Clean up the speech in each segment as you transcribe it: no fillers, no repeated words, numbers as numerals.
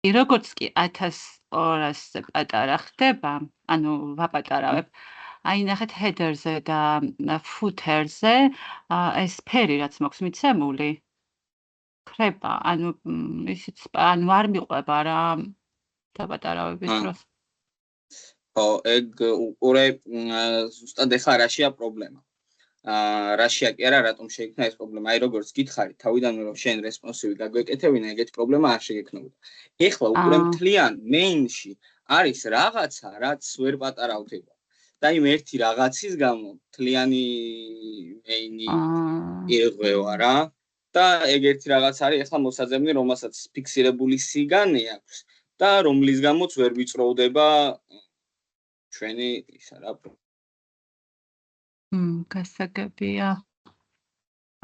როგორც კი 1200-ზე პატარა ხდება, ანუ ვაპატარავებ, აი ნახეთ header-ზე და footer-ზე ეს ფერი რაც მაქვს მიცემული ქრება, ანუ ისიც ანუ არ მიყვება რა დაპატარავების დროს. ხო, ეგ უყურე ზუსტად ეხლა რაშია პრობლემა. რაშია კი არა, რატომ შეიქმნა ეს პრობლემა? აი როგორც გითხარი, თავიდანვე რომ შენ რესპონსივი გაგვეკეთებინა, ეგეთი პრობლემა არ შეგექნებოდა. ეხლა უყურე მთლიან main-ში არის რაღაცა, რაც ვერ პატარავდება. და იმ ერთი რაღაცის გამო მთლიანი main-ი იღება რა. და ეგ ერთი რაღაც არის ეხლა მოსაძებნი, რომელსაც ფიქსირებული სიგანე აქვს და რომლის გამოც ვერ ვიწროვდება ჩვენი ისა რა. გასაგებია.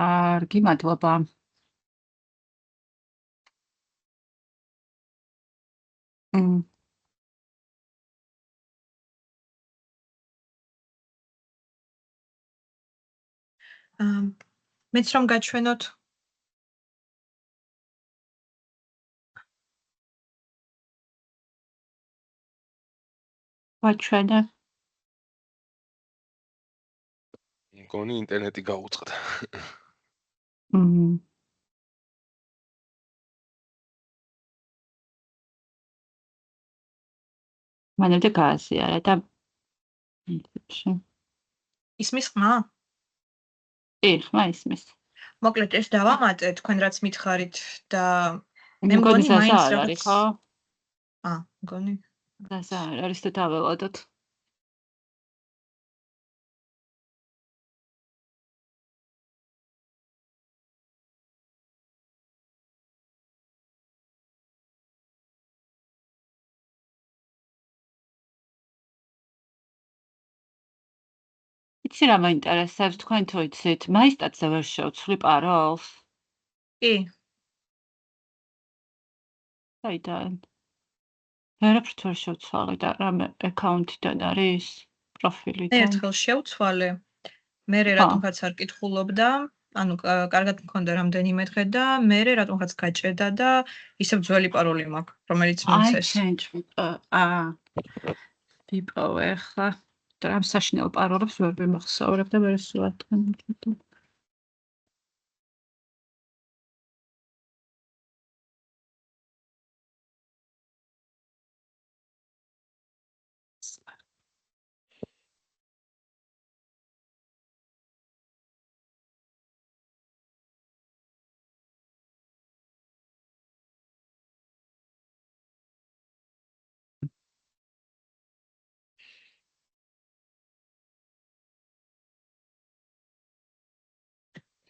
კარგი, მადლობა. მეც რომ გაჩვენოთ გაჩვენე. მგონი ინტერნეტი გაუწყდა. მანამდე გააზიარა და ისმის ხმა? კი, ხმა ისმის. მოკლედ ეს დავამატე თქვენ რაც მითხარით და მე მგონი მაინც არის, ხო? მგონი. გაზა არის და დაველოდოთ. იცი რა მაინტერესებს, თქვენ თუ იცით, მაისტატზე ვერ შევცვლი პაროლს? კი. საიდან? ვერაფრით ვერ შევცვალე და რამე აკაუნტიდან არის? პროფილიდან? ერთხელ შევცვალე. მერე რატომღაც არ კითხულობდა, ანუ კარგად მქონდა რამდენიმე დღე და მერე რატომღაც გაჭედა და ისევ ძველი პაროლი მაქვს, რომელიც მიცეს. ვიპოვე ახლა. ამ საშინელ პაროლებს ვერ ვიმახსოვრებ და ვერ სულათქან.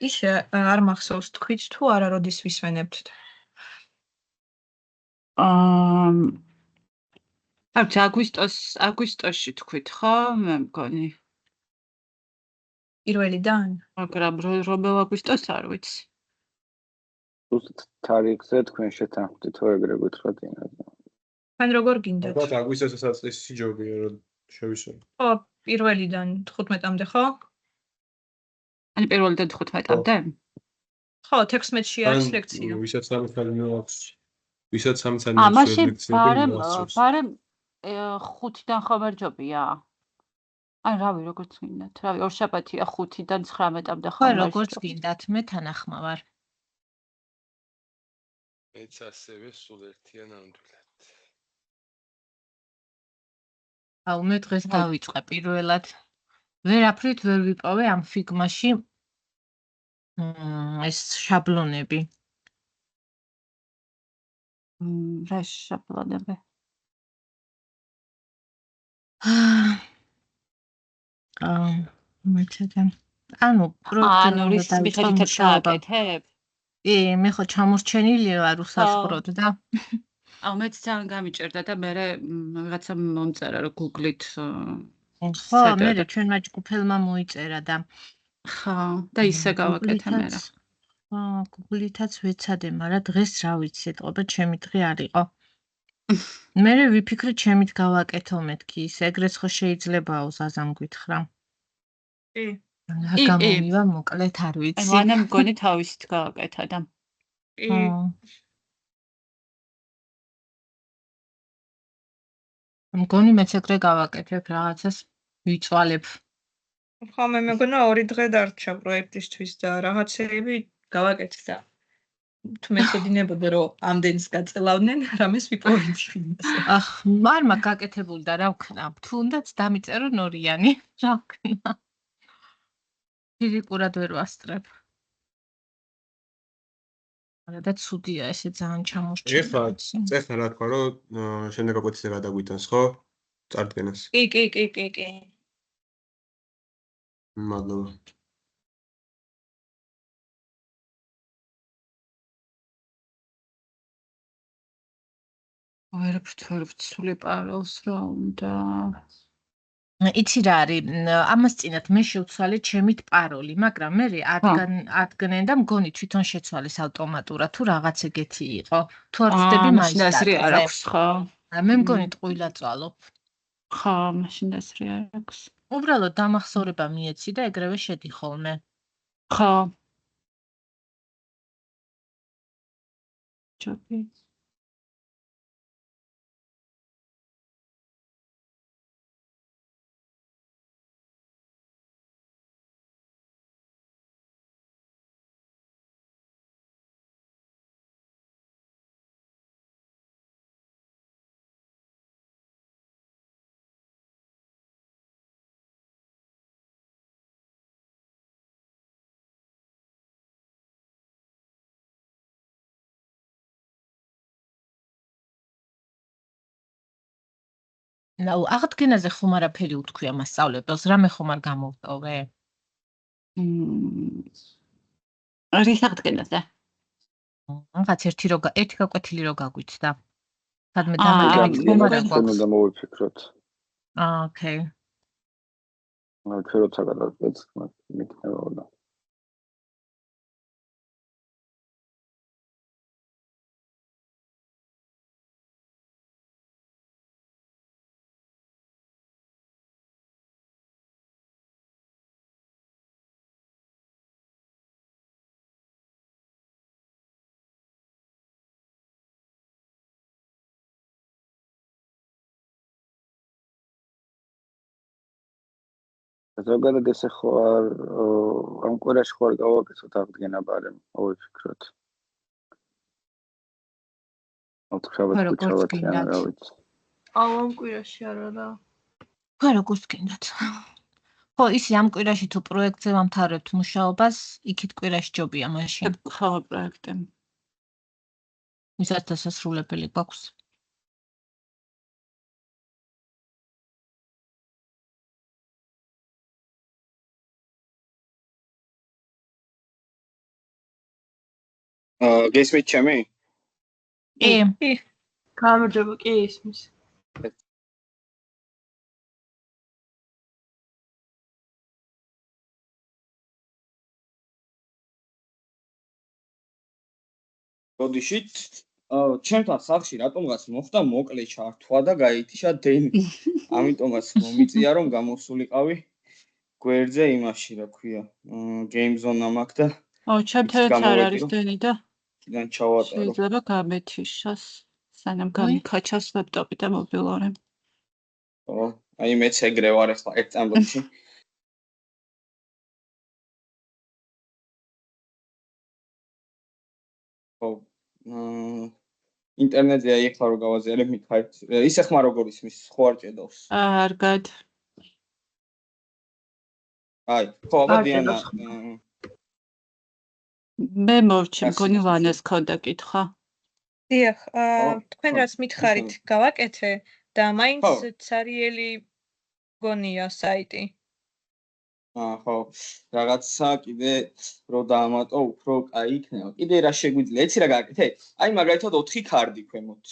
ისე არ მახსოვს თქვით თუ არა როდის ვისვენებთ. აგვისტოში თქვით, ხო? მე მგონი. პირველიდან? მაგრამ რომელ აგვისტოს არ ვიცი. ზუსტ თარიღზე თქვენ შეთანხმდით თუ ეგრე გითხრათ ინაზე. თქვენ როგორ გინდათ? ალბათ აგვისტოსაც ეს სიჯობია რომ შევისვენო. ხო, პირველიდან 15-მდე, ხო? ანუ პირველიდან 15-მდე? ხო, 16-ში არის ლექცია. ვისაც 3 აქვს. ვისაც 3 ლექცია. ბარემ 5-დან ხომერჯობია. ან რავი, როგორც გინდათ. რავი, ორშაბათია 5-დან 19-მდე ხო, როგორც გინდათ, მე თანახმა ვარ. მეც ასევე სულ ერთიან ნამდვილად. მე დღეს დავიწყე პირველად. ვერაფრით ვერ ვიპოვე ამ ფიგმაში ეს შაბლონები. რა შაბლონები? მეცადე. ანუ პროექტის მიხედვით გააკეთებ? კი, მე ხო ჩამორჩენილი ვარ უსასყროდ და მეც ძალიან გამიჭერდა და მე რაღაცა მომწერა რომ Google-ით ხო, მე ჩვენმა ჯგუფელმა მოიწერა და ხო, და ისე გავაკეთე მე რა. ხო, Google-ითაც ვეცადე, მაგრამ დღეს რა ვიცი, ეტყობა ჩემი დღე არ იყო. მე ვიფიქრე ჩემით გავაკეთო მეთქი, ეგრეც ხო შეიძლებაო ზაზამ გითხრა. კი. რა გამომივა მოკლედ არ ვიცი. მანამ მგონი თავისით გააკეთა და. კი. მგონი მეც ეგრე გავაკეთებ რაღაცას ვიწვალებ. ხო, მე მეგონა 2 დღე დარჩა პროექტისთვის და რაღაცები გავაკეთე და თუ მეცოდინებოდა რომ ამდენს გაწელავდნენ, რამეს ვიპოვებდი. ახ, არ მაქვს გაკეთებული და რა ვქნა, თუნდაც დამიწერო ნორიანი, რა ვქნა. ფიზიკურად ვერ ვასწრებ. და ცუდია ესე ძალიან ჩამორჩა. ეხლა წეხლა რა თქვა რომ შემდეგ აპოთიზე გადაგვიტანს ხო? წარდგენას. კი. მადლობა. ვერ ვცვლი პაროლს რა უნდა. იცი რა არის, ამას წინათ მე შევცვალე ჩემით პაროლი, მაგრამ მე ადგენენ და მგონი თვითონ შეცვალეს ავტომატურად თუ რაღაც ეგეთი იყო. თუ არ ვწდები მაინც დასრი არ აქვს ხო? მე მგონი ტყუილა წვალობ. ხო, მაშინ დასრი არ აქვს. უბრალოდ დამახსოვრება მიეცი და ეგრევე შედი ხოლმე. ხო. ჯობი. ნაუ, აღდგენაზე ხომ არაფერი უთქვია მასწავლებელს, რამე ხომ არ გამოვტოვე? რის აღდგენაზე? რაღაც ერთი გაკვეთილი რო გაგვიცდა. სადმე დამატებით ხომ არ აქვს? და მოვიფიქროთ. ოკეი. ჩვენ როცა გადავწყვეტ, მეკითხება. ზოგადად ესე ხო არ ამ კვირაში ხო არ გავაკეთოთ აღდგენა ბარემ, მოვიფიქროთ. ოთხშაბათი რა ვიცი. ამ კვირაში არა და. ხო, როგორც გინდათ. ხო, ისი ამ კვირაში თუ პროექტზე ვამთავრებთ მუშაობას, იქით კვირაში ჯობია მაშინ. ხო, პროექტი. ვისაც დასასრულებელი გვაქვს. გესმით ჩემი? კი. გამარჯობა, კი ისმის. ბოდიშით ჩემთან სახში რატომღაც მოხდა მოკლე ჩართვა და გაითიშა დენი. ამიტომაც მომიწია რომ გამოსულიყავი გვერდზე იმაში, რა ქვია, game zone-ა მაქვს და ჩემთანაც არ არის დენი და კიდან ჩავატარო. შეიძლება გამეთიშას, სანამ გამიქაჩას ლეპტოპი და მობილური. ო, აი მეც ეგრე ვარ ახლა ერთ წამებში. ო, ინტერნეტზე აი ახლა რო გავაზიარებ მითხარით. ისე ხმა როგორ ისმის, ხო არ ჭედავს. კარგად. აი, ხო, აბა დიანა. მე მოვჩი, მგონი ვანას ქონდა კითხვა. დიახ, თქვენ რაც მითხარით გავაკეთე და მაინც ცარიელი გონია საიტი. ხო, რაღაცა კიდე რო დაამატო, უფრო კაი იქნება. კიდე რა შეგვიძლია? ეცი რა გააკეთე? აი მაგალითად 4 ქარდი ქვემოთ.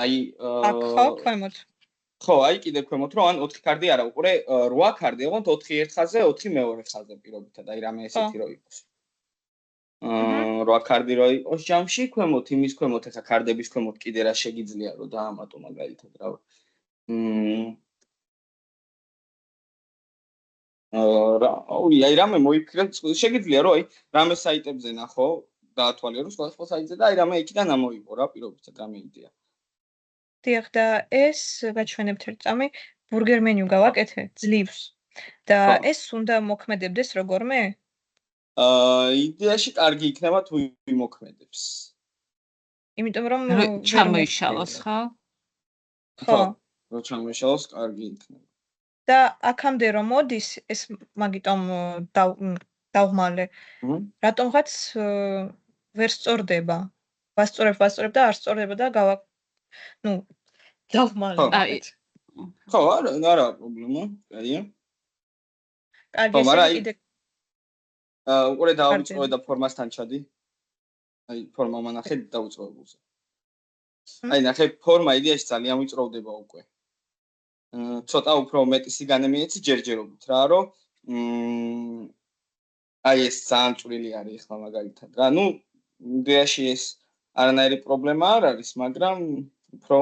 აი ხო, ქვემოთ. ხო, აი კიდე ქვემოთ რო ან 4 ქარდი არა, უყურე 8 ქარდი აღვთ 4 ერთ ხაზზე, 4 მეორე ხაზზე პირობითად, აი რამე ესეთი რო იყოს. 8 ქარდი რო იყოს ჯამში, ქვემოთ იმის ქვემოთ ეხა ქარდების ქვემოთ კიდე რა შეგიძლია რო დაამატო მაგალითად რა. აი რამე მოიფიქრეთ, შეგიძლია რომ აი რამე საიტებზე ნახო, დაათვალიერო სხვა საიტზე და აი რამე იქიდან ამოიღო რა პირობითად რამე იდეა. დიახ და ეს გაჩვენებთ ერთ წამი ბურგერ მენიუ გავაკეთე ძლივს და ხო. ეს უნდა მოქმედებდეს როგორმე? იდეაში კარგი იქნება თუ იმოქმედებს. იმიტომ რომ რომ ჩამოიშალოს, ხო? ხო. რო ჩამოიშალოს, კარგი იქნება. და აქამდე რომ მოდის ეს მაგიტომ დავღმალე. რატომღაც ვერ სწორდება. ვასწორებ და არ სწორდება და დავღმალე. ხო, არა პრობლემა, კაია. კარგი, ხო, ესე მაგრამ კიდე უყურე დავუწყოვე და ფორმასთან ჩადი. აი, ფორმა მანახე დავუწყოვებულზე. აი, ნახე, ფორმა იდეაში ძალიან ვიწროვდება უკვე. ცოტა უფრო მეტი სიგანე მიეცი ჯერჯერობით რა, რომ აი ეს ძალიან წვრილი არის ახლა მაგალითად რა. ნუ იდეაში ეს არანაირი პრობლემა არ არის, მაგრამ უფრო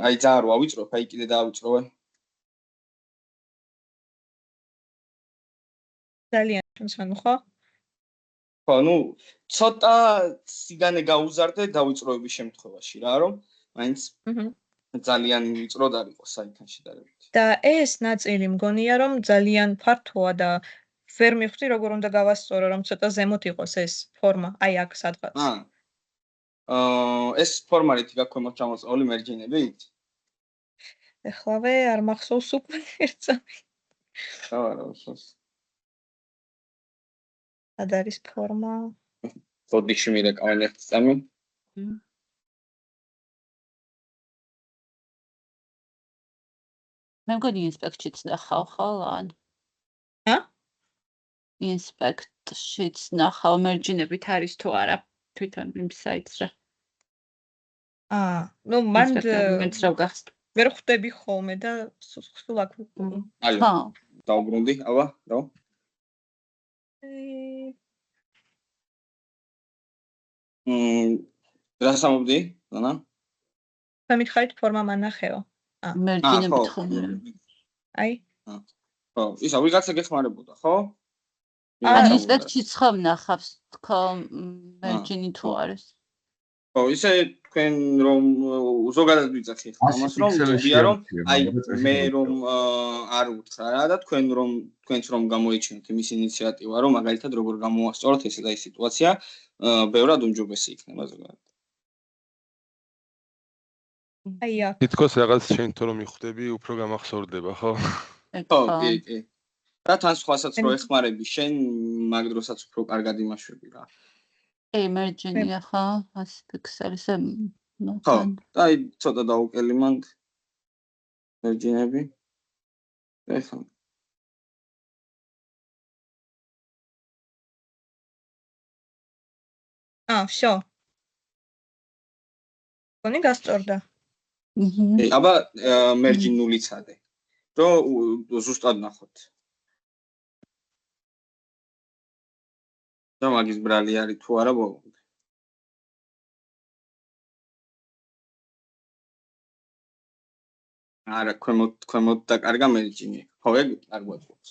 აი ძალიან რო ავიწროვებ, აი კიდე დავიწროვე. ძალიან ჩანს, ხო? ხო, ნუ ცოტა სიგანე გაუზარდე დავიწროების შემთხვევაში რა, რომ მაინც ძალიან ვიწროდ არ იყოს საერთოდ შედარებით. და ეს ნაწილი მგონია რომ ძალიან ფართოა და ვერ მივხვდი როგორ უნდა გავასწორო რომ ცოტა ზემოთ იყოს ეს ფორმა, აი აქ სადღაც. ეს ფორმა რითი გაქვს ქვემოთ ჩამოწეული მერჯენებით? ეხლავე არ მახსოვს უკვე ერთ წამი. არა, უსოს. სად არის ფორმა? ბოდიში მირეკავენ ერთ წამი. მე მგონი ინსპექტშიც ნახავ ხოლ ან? ინსპექტშიც ნახავ მერჯინებით არის თუ არა თვითონ იმ საიტზე. ნუ მან მეც რა გახსნა. ვერ ხვდები ხოლმე და სულ აქ ხო. დაუბრუნდი, აბა, რა? რასამობდი, ნანა? მე მითხარით ფორმა მანახეო. მერჯინებით ხოლმე. აი. ხო, ისა ვიღაცა გეხმარებოდა, ხო? ან ინსპექტშიც ხომ ნახავს თქო მერჯინი თუ არის. ხო, ისე თქვენ რომ ზოგადად ვიძახი ხა ამას რომ ვიდია რომ აი მე რომ არ უთხრა რა და თქვენც რომ გამოიჩინოთ იმის ინიციატივა რომ მაგალითად როგორ გამოვასწოროთ ესე და ის სიტუაცია ბევრად უმჯობესი იქნება ზოგადად. აი აქ. თითქოს რაღაც შენ თუ რომ მიხვდები უფრო გამახსოვრდება, ხო? ხო, კი. და თან სხვასაც რო ეხმარები შენ მაგ დროსაც უფრო კარგად იმაშვები რა. მერჯინია ხო? 100 პიქსელზე. ხო, და აი ცოტა დაუკელი მან მერჯინები. ეხლა. всё. კონი გასწორდა. აბა მერჯინული წადე. რო ზუსტად ნახოთ. და მაგის ბრალი არის თუ არა ბოლომდე. არა, ქვემოთ და კარგა მერჯინი. ხო, ეგ არ გვაქვს.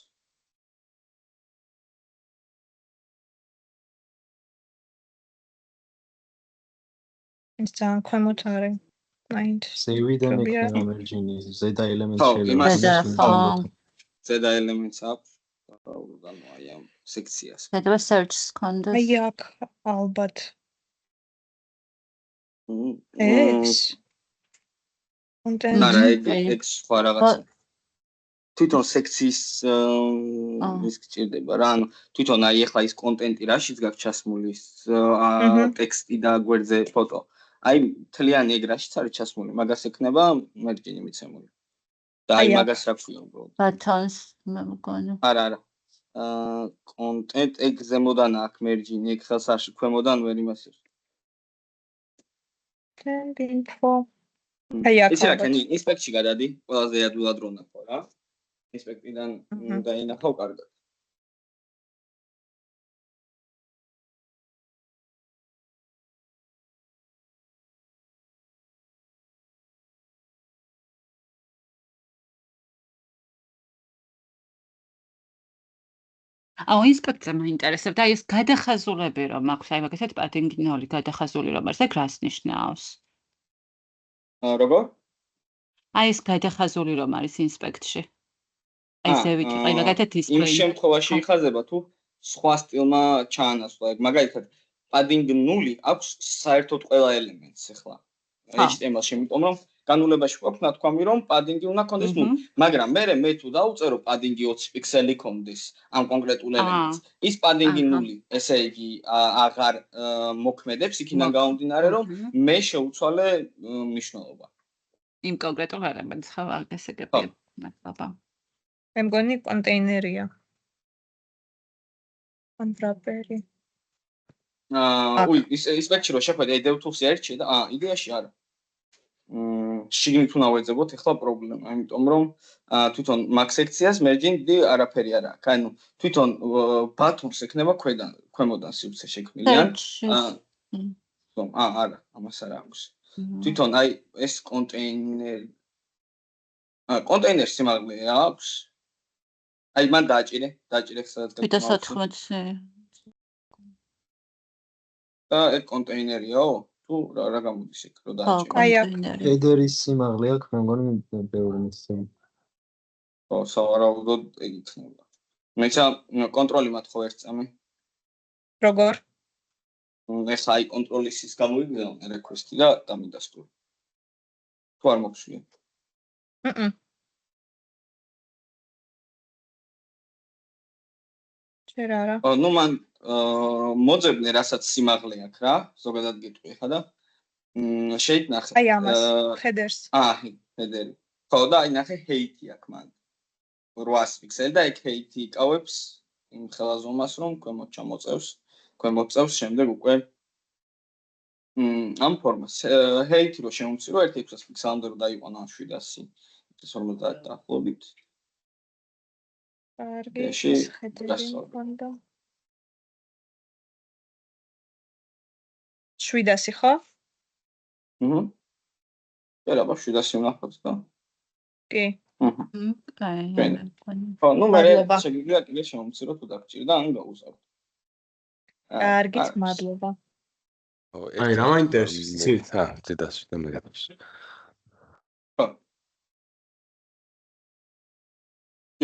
ის ძალიან ქვემოთ არის. მაინც. სევიდან იქნება მერჯინი, ზედა ელემენტი შეიძლება. ზედა ელემენტს აქვს. აი ამ სექციას. შეიძლება search-ს კონდეს. აი აქ ალბათ. ეს არა, ეგ სხვა რაღაცა. თვითონ სექციის ის გჭირდება რა, ანუ თვითონ აი ახლა ის კონტენტი რაშიც გაქვს ჩასმული, ტექსტი და გვერდზე ფოტო. აი მთლიანი ეგ რაშიც არის ჩასმული, მაგას ექნება მერჯინი მიცემული. და აი მაგას რა ქვია უბრალოდ. ბატონს მე მგონი. არა. კონტენტ ეგ ზემოდან აქვს მერჯინი, ეგ ხელს არ ქვემოდან ვერ იმას ის. info. აი აქ. ისე რა ქენი, ინსპექტში გადადი, ყველაზე ადვილად რო ნახო რა. ინსპექტიდან დაინახავ კარგად. ინსპექტზე მაინტერესებდა აი ეს გადახაზულები რომ აქვს, აი მაგალითად პადინგინოლი გადახაზული რომ არის, ეგ რას ნიშნავს? როგორ? აი ეს გადახაზული რომ არის ინსპექტში. აი ზევით, აი მაგათად იმ დისპლეი. შემთხვევაში იხაზება თუ სხვა სტილმა ჩაანაცვლა. მაგალითად, padding 0 აქვს საერთოდ ყველა ელემენტს ახლა. HTML-ში, იმიტომ რომ განულებაში გვაქვს ნათქვამი რომ padding-ი უნდა ქონდეს 0, მაგრამ მე თუ დავუწერო padding-ი 20 პიქსელი ქონდეს ამ კონკრეტულ ელემენტს, ის padding-ი 0, ესე იგი აღარ მოქმედებს, იქიდან გამომდინარე რომ მე შევცვალე მნიშვნელობა. იმ კონკრეტულ ელემენტს ხო ესე გეტყვი. მადლობა. მე მგონი კონტეინერია. ან ვრაპერი. ის ბექში რო შეხვედე DevTools-ი ერჩი და იდეაში არა. შიგნით უნდა ვეძებოთ ახლა პრობლემა, იმიტომ რომ თვითონ Mac სექციას merging-ი არაფერი არ აქვს. ანუ თვითონ buttons ექნება ქვემოდან სივრცე შექმნილიან. არა, ამას არ აქვს. თვითონ აი ეს კონტეინერი კონტეინერს სიმაღლე აქვს. აი მან დააჭირე სადაც გაკეთდა. და ეს კონტეინერიაო? თუ რა გამოდის იქ რო დააჭირე? აი ჰედერის სიმაღლე აქვს, მე მგონი ბევრი მისცემ. ხო, სავარაუდოდ ეგ იქნება. მეცა კონტროლი მათხოვ ერთ წამი. როგორ? ეხლა აი კონტროლის ის გამოიგზავნა request-ი და დამიდასტური. თუ არ მოგვშლია. შენ არა. ნუ მან მოძებნე რასაც სიმაღლე აქვს რა, ზოგადად გეტყვი ხა და შეიძლება ნახე. აი ამას, headers. header. ხო და აი ნახე height-ი აქვს მან. 800 პიქსელი და ეგ height-ი იკავებს იმ ხელაზომას რომ ქვემოთ ჩამოწევს, შემდეგ უკვე ამ ფორმას. height-ი რო შემოვცირო 1.600 პიქსელამდე რო დაიყვანო 700 50 დაახლოებით. კარგი, ხედები მქონდა. 700 ხო? აბა 700 ვნახოთ და. კი. ხო, ნუ მე შეგვიძლია კიდე შემოვცირო თუ დაგჭირდა, ან გავუზავნო. კარგით, მადლობა. აი, რა მაინტერესებს? ძედას და მე გადავს. ხო.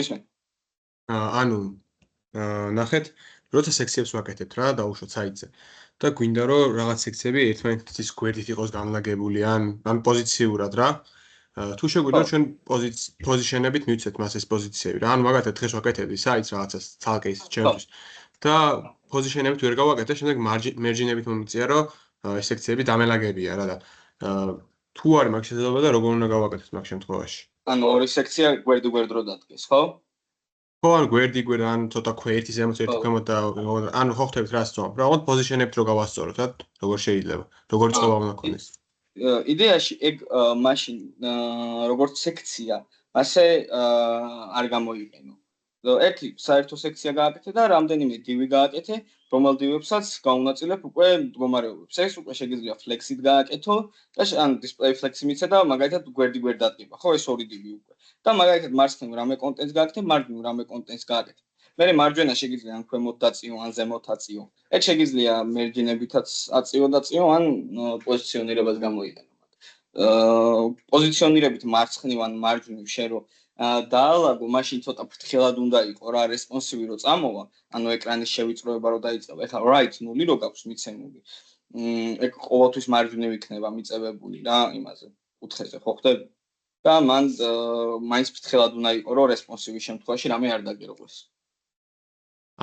ისე. ანუ ნახეთ, როცა სექციებს ვაკეთებთ რა, დაუშვათ საიტზე. და გვინდა რომ რაღაც სექციები ერთმანეთის გვერდით იყოს განლაგებული ან პოზიციურად რა. თუ შეგვიძლია ჩვენ პოზიშენებით მივცეთ მას ეს პოზიციები რა. ანუ მაგათად დღეს ვაკეთებდი საიტს რაღაცას ცალკე ის ჩემთვის. და პოზიშენებით ვერ გავაკეთე, შემდეგ merging-ებით მომიწია რომ ეს სექციები დამელაგებია რა და თუ არის მაგ შესაძლებლობა და როგორ უნდა გავაკეთოთ მაგ შემთხვევაში? ანუ ორი სექცია გვერდ რო დადგეს, ხო? ხო, ან გვერდი, ან ცოტა ერთი ზემოთ, ერთი ქვემოთ და ანუ ხო ხვდებით რა სწორ. რა ვთქვათ, პოზიშენებით რო გავასწოროთ, რა, როგორ შეიძლება? როგორ წყობა უნდა ქონდეს? იდეაში ეგ მაშინ როგორც სექცია, ასე არ გამოიყენო. ერთი საერთო სექცია გააკეთე და რამდენიმე დივი გააკეთე, რომელ დივებსაც გაუნაწილებ უკვე მდგომარეობებს. ეს უკვე შეგიძლია flex-ით გააკეთო და ან display flex-ი მიცე და მაგალითად გვერდი დადგება, ხო, ეს ორი დივი უკვე. და მაგალითად მარცხნივ რამე კონტენტს გააკეთე, მარჯვნივ რამე კონტენტს გააკეთე. მერე მარჯვენა შეგიძლია ან ქვემოთ დაწიო, ან ზემოთ აწიო. ეგ შეგიძლია merging-ებითაც აწიო, ან პოზიციონირებას გამოიყენო. პოზიციონირებით მარცხნივ ან მარჯვნივ შენ რო დაალაგო, მაშინ ცოტა ფრთხილად უნდა იყო რა, responsive რო წამოვა, ანუ ეკრანის შევიწროება რო დაიწყება. ეხლა right 0 რო გაქვს მიცემული. ეგ ყოველთვის მარჯვნივ იქნება მიწევებული რა, იმაზე, კუთხეზე, ხო ხდები? და მან მაინც ფრთხილად უნდა იყო რომ responsive-ის შემთხვევაში რამე არ დაგერღვეს.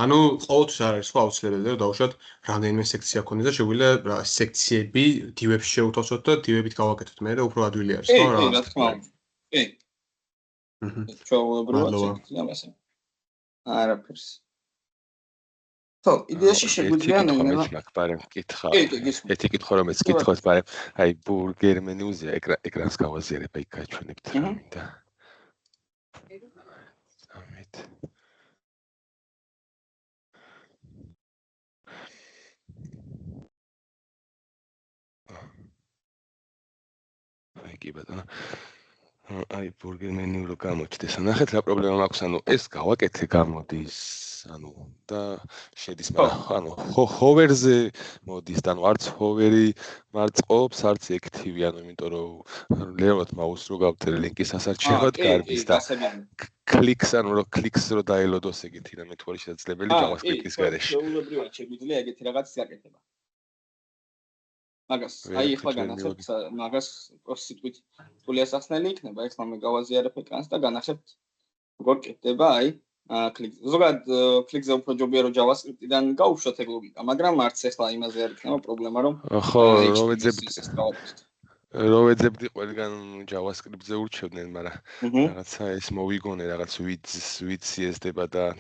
ანუ ყოველთვის არ არის ხო აუცილებელი რომ დავუშვათ რამდენიმე სექცია ქონდეს და შეგვიძლია რა სექციები დივებში შევთავსოთ და დივებით გავაკეთოთ მე და უფრო ადვილი არის ხო რა. კი, რა თქმა უნდა. კი. ჩვეულებრივად შეგვიძლია მასე. არაფერს. ხო, იდეაში შეგვიძლია ნელა. მაგრამ კითხა. ერთი კითხვა რომ მეც კითხოთ, მაგრამ აი ბურგერ მენიუზე ეკრანს გავაზიარებ, აი გაჩვენებთ რა მინდა. ამით. აი კი ბატონო. აი ბურგერ მენიუ რო გამოჩნდეს. ნახეთ რა პრობლემა მაქვს, ანუ ეს გავაკეთე გამოდის, ანუ და შედის, მაგრამ ანუ ჰოვერზე მოდის, ანუ არც ჰოვერი მარწყობს, არც ექტივი, ანუ იმიტომ რომ ლევოთ მაუს რო გავწერე ლინკის ასარჩევად კარგის და კლიქს, ანუ რო კლიქს რო დაელოდოს ეგეთი რამე თუ არის შესაძლებელი JavaScript-ის გარეშე. შეუძლებლად შეგვიძლია ეგეთი რაღაცის გაკეთება. მაგას აი ახლა განახებთ მაგას სიტყვით თული ასახსნელი იქნება. ეხლა მე გავაზიარებ ეკრანს და განახებთ როგორ კეთდება აი კლიქ. ზოგადად კლიქზე უფრო ჯობია რომ JavaScript-დან გავუშვათ ეგ ლოგიკა, მაგრამ არც ახლა იმაზე არ იქნება პრობლემა რომ ხო, რო ვეძებდი ყველგან JavaScript-ზე ურჩევდნენ, მაგრამ რაღაცა ეს მოვიგონე რაღაც width-ი ესდება და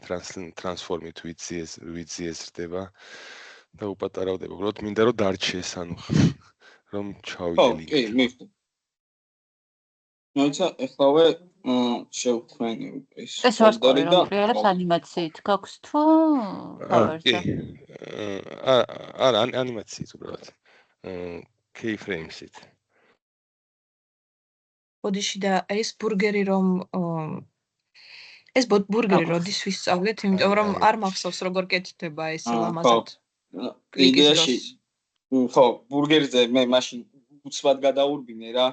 transform-ით width-ი ესდება. და უპატარავდება. უბრალოდ მინდა რომ დარჩეს, ანუ რომ ჩავიდე ლინკი. კი, მივხვდი. ნოიცა ეხლავე შევქმნი ეს ვარსკვლავი რომ პრიალებს ანიმაციით გაქვს თუ power-ზე? არა, ანიმაციით უბრალოდ. keyframes-ით. ბოდიში და ეს ბურგერი რომ ეს ბურგერი როდის ვისწავლეთ, იმიტომ რომ არ მახსოვს როგორ კეთდება ეს ლამაზად. იდეაში ხო, ბურგერზე მე მაშინ უცბად გადაურბინე რა.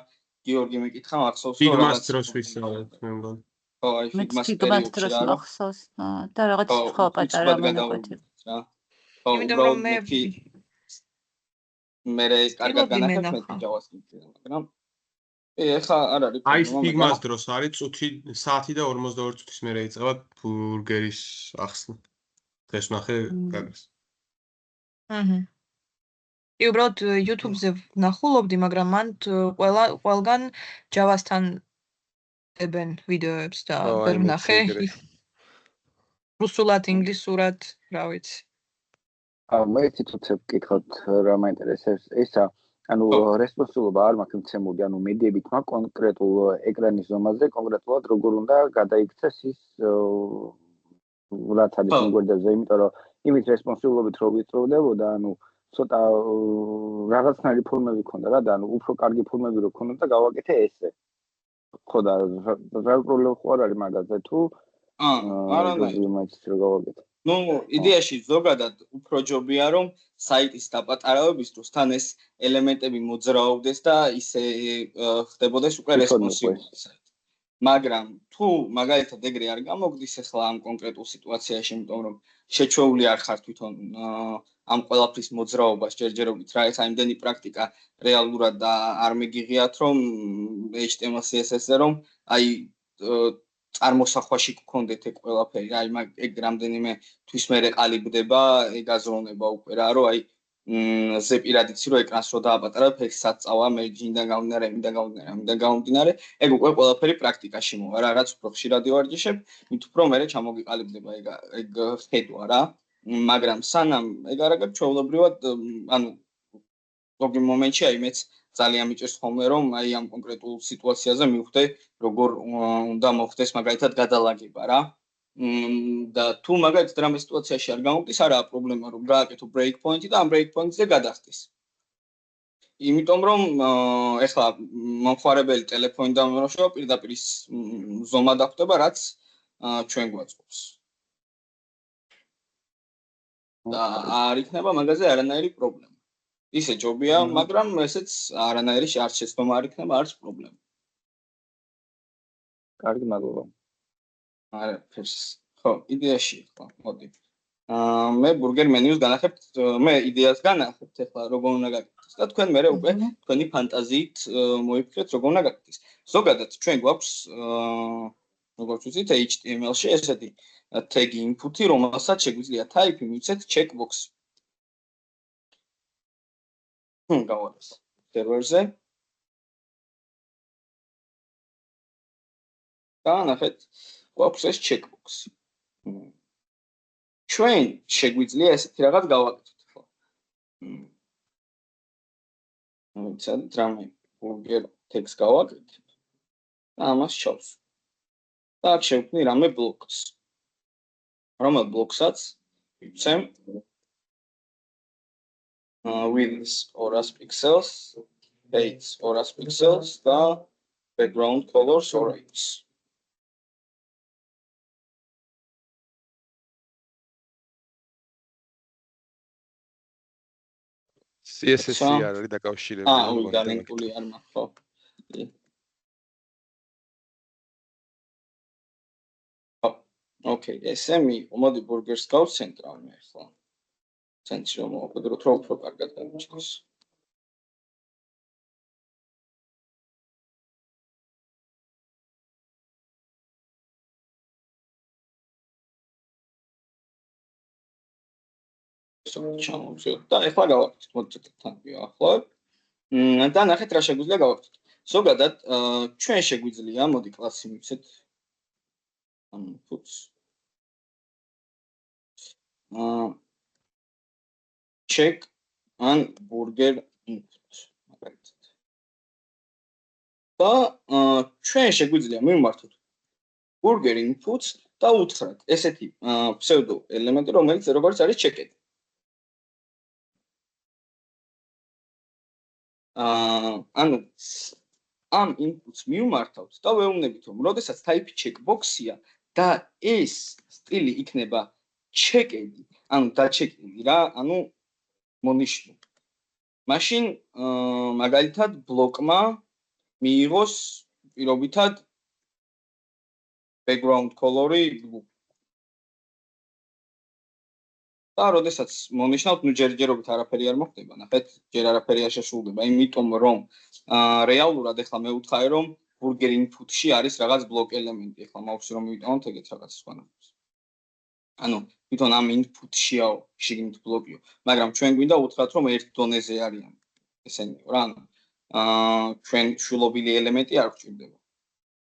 გიორგი მეკითხა მახსოვს რომ რაღაც დროს ვისწავლეთ მე მგონი. ხო, აი ფიგმას დროს მახსოვს და რაღაც სხვა პატარა მონაკვეთი რა. ხო, იმიტომ რომ მე ეს კარგად განახებთ JavaScript-ზე, მაგრამ ეხა არ არის აი ფიგმას დროს არის წუთი საათი და 42 წუთის მერე იწყება ბურგერის ახსნა. დღეს ნახე გაგას. უბრალოდ YouTube-ზე ნახულობდი, მაგრამ მან ყველგან Java-სთან დებენ ვიდეოებს და ვერ ვნახე. რუსულად, ინგლისურად, რა ვიცი. მე ციტუცებ გითხოთ რა მაინტერესებს ისა, ანუ რესპონსიბილობა არ მაქვს მცემული, ანუ მედიებით მაქვს კონკრეტულ ეკრანის ზომაზე, კონკრეტულად როგორ უნდა გადაიქცეს ის რაც არის მოგვერდებზე, იმიტომ რომ იმის რესპონსიბილობით რო ვიწოვდებოდა, ანუ ცოტა რაღაცნაირი ფორმები ქონდა რა და ანუ უფრო კარგი ფორმები რო ქონდა და გავაკეთე ესე. ხო და რა პრობლემა ხო არ არის მაგაზე თუ არანაირი. ნუ იდეაში ზოგადად უფრო ჯობია რომ საიტის დაპატარავების დროს თან ეს ელემენტები მოძრაობდეს და ისე ხდებოდეს უკვე რესპონსიბილი საიტი. მაგრამ თუ მაგალითად ეგრე არ გამოგდის ახლა ამ კონკრეტულ სიტუაციაში, იმიტომ რომ შეჩვეული არ ხარ თვითონ ამ ყველაფრის მოძრაობას ჯერჯერობით რა, ეხა იმდენი პრაქტიკა რეალურად და არ მიგიღიათ რომ HTML CSS-ზე რომ აი წარმოსახვაში გქონდეთ ეგ ყველაფერი, აი ეგ რამდენიმე თვის მერე ყალიბდება, ეგ აზროვნება უკვე რა, რომ აი ზეპირად იცი რომ ეკრანს რო დააპატარავებ, ეგ საწავა მე ჯინდან გამომდინარე, ეგ უკვე ყველაფერი პრაქტიკაში მოვა რა, რაც უფრო ხშირად ვარჯიშებ, მით უფრო მერე ჩამოგიყალიბდება ეგ ხედვა რა. მაგრამ სანამ ეგ არ აგებ ჩვეულებრივად, ანუ ზოგი მომენტში აი მეც ძალიან მიჭირს ხოლმე რომ აი ამ კონკრეტულ სიტუაციაზე მივხვდე როგორ უნდა მოხდეს მაგალითად გადალაგება რა. და თუ მაგალითად რამე სიტუაციაში არ გამოგდის, არაა პრობლემა რომ გააკეთო break point-ი და ამ break point-ზე გადახდეს. იმიტომ რომ ეხლა მომხმარებელი ტელეფონი დამემროშება პირდაპირ ის ზომა დახვდება, რაც ჩვენ გვაწყობს. და არ იქნება მაგაზე არანაირი პრობლემა. ისე ჯობია, მაგრამ ესეც არანაირი არ შეცდომა არ იქნება, არც პრობლემა. კარგი, მადლობა. არა, ხო, იდეაში ხო, მოდი. მე ბურგერ მენიუს განახებთ, მე იდეას განახებთ ახლა როგორ უნდა გაკეთდეს და თქვენ მერე უკვე თქვენი ფანტაზიით მოიფიქრეთ როგორ უნდა გაკეთდეს. ზოგადად ჩვენ გვაქვს როგორც ვთქვით HTML-ში ესეთი tag input-ი, რომელსაც შეგვიძლია type მივცეთ checkbox. გავარეს სერვერზე. და ნახეთ, გვაქვს ეს checkbox. ჩვენ შეგვიძლია ესეთი რაღაც გავაკეთოთ ხო. ცად რამე ბურგერ text გავაკეთებ. და ამას შევს. და აქ შევქმნი რამე ბლოკს. რომელ ბლოკსაც ვიცემ width 200 pixels, height 200 pixels და background colors orange. CSS არ არის დაკავშირებული უი განეკული არ მაქვს ხო. Okay, ესე მოდი ბურგერს გავცენტრავ მე ახლა. ცენტრი რომ მოვაკვდროთ რომ უფრო კარგად გამოჩნდეს. ჩამოვწევ და ახლა გავაკეთოთ მოწეთეთ თან ვიახლოვებ. და ნახეთ რა შეგვიძლია გავაკეთოთ. ზოგადად ჩვენ შეგვიძლია მოდი კლასი მივცეთ. puts check on burger input მაგალითად. და ჩვენ შეგვიძლია მივმართოთ burger inputs და უთხრათ ესეთი pseudo ელემენტი რომელიც როგორც არის checked. ანუ ამ inputs მივმართავთ და ვეუბნებით რომ როდესაც type checkbox-ია და ეს სტილი იქნება checked, ანუ დაჩეკილი რა, ანუ მონიშნო. მაშინ მაგალითად ბლოკმა მიიღოს პირობითად background color-ი blue. და როდესაც მონიშნავთ, ჯერჯერობით არაფერი არ მოხდება, ნახეთ, ჯერ არაფერი არ შესრულდება, იმიტომ რომ რეალურად ახლა მე ვუთხარი რომ burger input-ში არის რაღაც block ელემენტი, ახლა მოვხსნი რომ მივიტანოთ ეგეთ რაღაც სხვანაირს. ანუ თვითონ ამ input-შიაო, შიგნით ბლოკიო, მაგრამ ჩვენ გვინდა უთხრათ რომ ერთ დონეზე არიან ესენიო რა, ჩვენ შვილობილი ელემენტი არ გვჭირდება.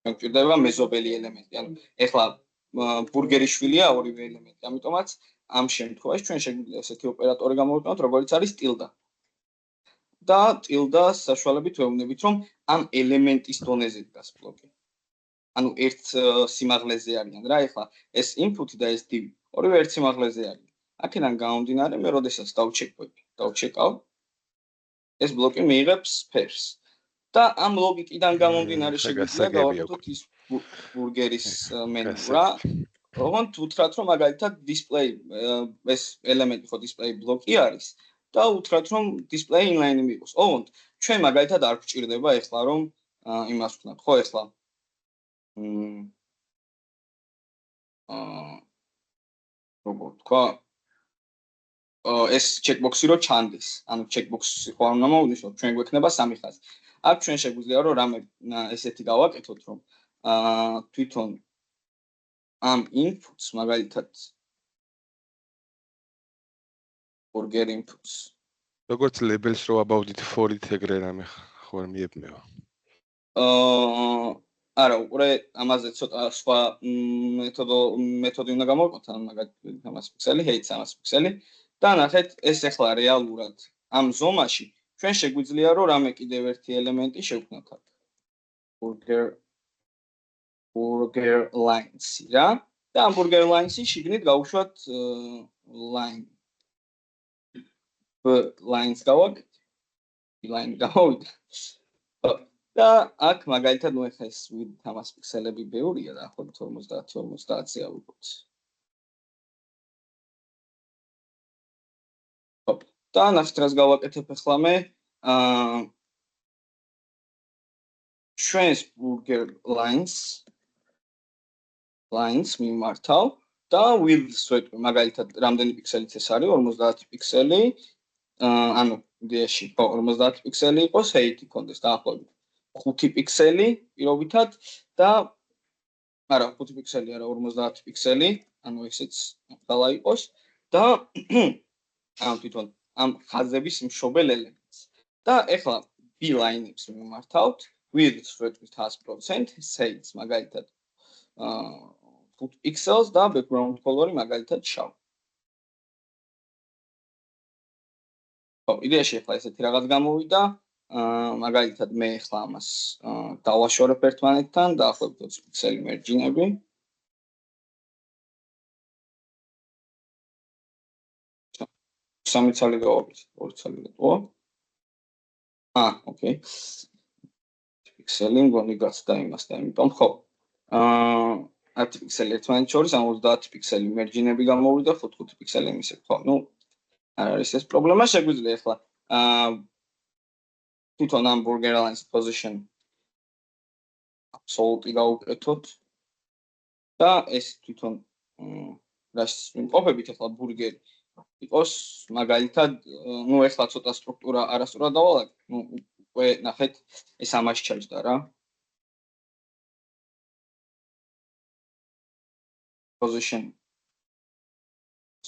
ჩვენ გვჭირდება მეზობელი ელემენტი, ანუ ახლა ბურგერის შვილია ორივე ელემენტი, ამიტომაც ამ შემთხვევაში ჩვენ შეგვიძლია ესეთი ოპერატორი გამოვიყენოთ, როგორც არის tilde. და tilde-ს საშუალებით ვეუბნებით, რომ ამ ელემენტის დონეზე დგას ბლოკი. ანუ ერთ სიმაღლეზე არიან რა, ახლა ეს input და ეს div ორივე ერთ სიმაღლეზე არიან. აქედან გამომდინარე, მე როდესაც დავჩეკავ, ეს ბლოკი მიიღებს ფერს. და ამ ლოგიკიდან გამომდინარე შეგვიძლია გავაკეთოთ ის ბურგერის მენუ რა. ოღონდ უთხრათ რომ მაგალითად display ეს ელემენტი ხო display ბლოკი არის და უთხრათ რომ display inline მიიღოს. ოღონდ ჩვენ მაგალითად არ გვჭირდება ეხლა რომ იმას ვქნათ, ხო ეხლა როგორ თქვა ეს checkbox-ი რო ჩანდეს, ანუ checkbox-ი ხო არ უნდა მოვნიშნოთ, ჩვენ გვექნება სამი ხაზი. აქ ჩვენ შეგვიძლია რომ რამე ესეთი გავაკეთოთ რომ თვითონ ამ inputs მაგალითად burger inputs როგორც labels რო about-ით for-ით ეგრე რამე ხო არ მიებმევა. არა, უკვე ამაზე ცოტა სხვა მეთოდი უნდა გამოვიყოთ, ან მაგალითად 300 პიქსელი, height 300 პიქსელი და ნახეთ ეს ახლა რეალურად ამ ზომაში ჩვენ შეგვიძლია რომ რამე კიდევ ერთი ელემენტი შევქმნათ აქ. burger lines რა და ამ burger lines-ი შიგნით გავუშვათ line lines გავაკეთე. line გავავიდა. და აქ მაგალითად ნუ ახლა ეს width 300 პიქსელები ბევრია და ახლა 50-50-ზე ავიღოთ. და ნახეთ რას გავაკეთებ ახლა მე ჩვენს burger lines მიმართავ და width-ს ვეტყვი მაგალითად რამდენი პიქსელიც ეს არის 50 პიქსელი ანუ იდეაში 50 პიქსელი იყოს height იქონდეს დაახლოებით 5 პიქსელი პირობითად და არა 5 პიქსელი არა 50 პიქსელი ანუ ესეც ყველა იყოს და ამ თვითონ ამ ხაზების მშობელ ელემენტს და ეხლა b line-ებს მიმართავთ width-ს ვეტყვით 100%, height-ს მაგალითად 5 pixels და background color-ი მაგალითად შავ. ხო, იდეაში ახლა ესეთი რაღაც გამოვიდა. მაგალითად მე ახლა ამას დავაშორებ ერთმანეთთან, დაახლოებით 20 პიქსელი მერჯინები. სამი ცალი გავაკეთე, ორი ცალი გეტყვა. ოკეი. პიქსელი მგონი გაცდა იმას და იმიტომ ხო 10 პიქსელი ერთმანეთს შორის ან 30 პიქსელი მერჯინები გამოვიდა 5 პიქსელი იმისე ხო ნუ არ არის ეს პრობლემა შეგვიძლია ახლა თვითონ ამ burger aligns position absolutely გავუკეთოთ და ეს თვითონ რას იმყოფებით ახლა ბურგერი იყოს მაგალითად ნუ ახლა ცოტა სტრუქტურა არასწორად დავალაგე ნუ უკვე ნახეთ ეს ამაში ჩაჯდა რა position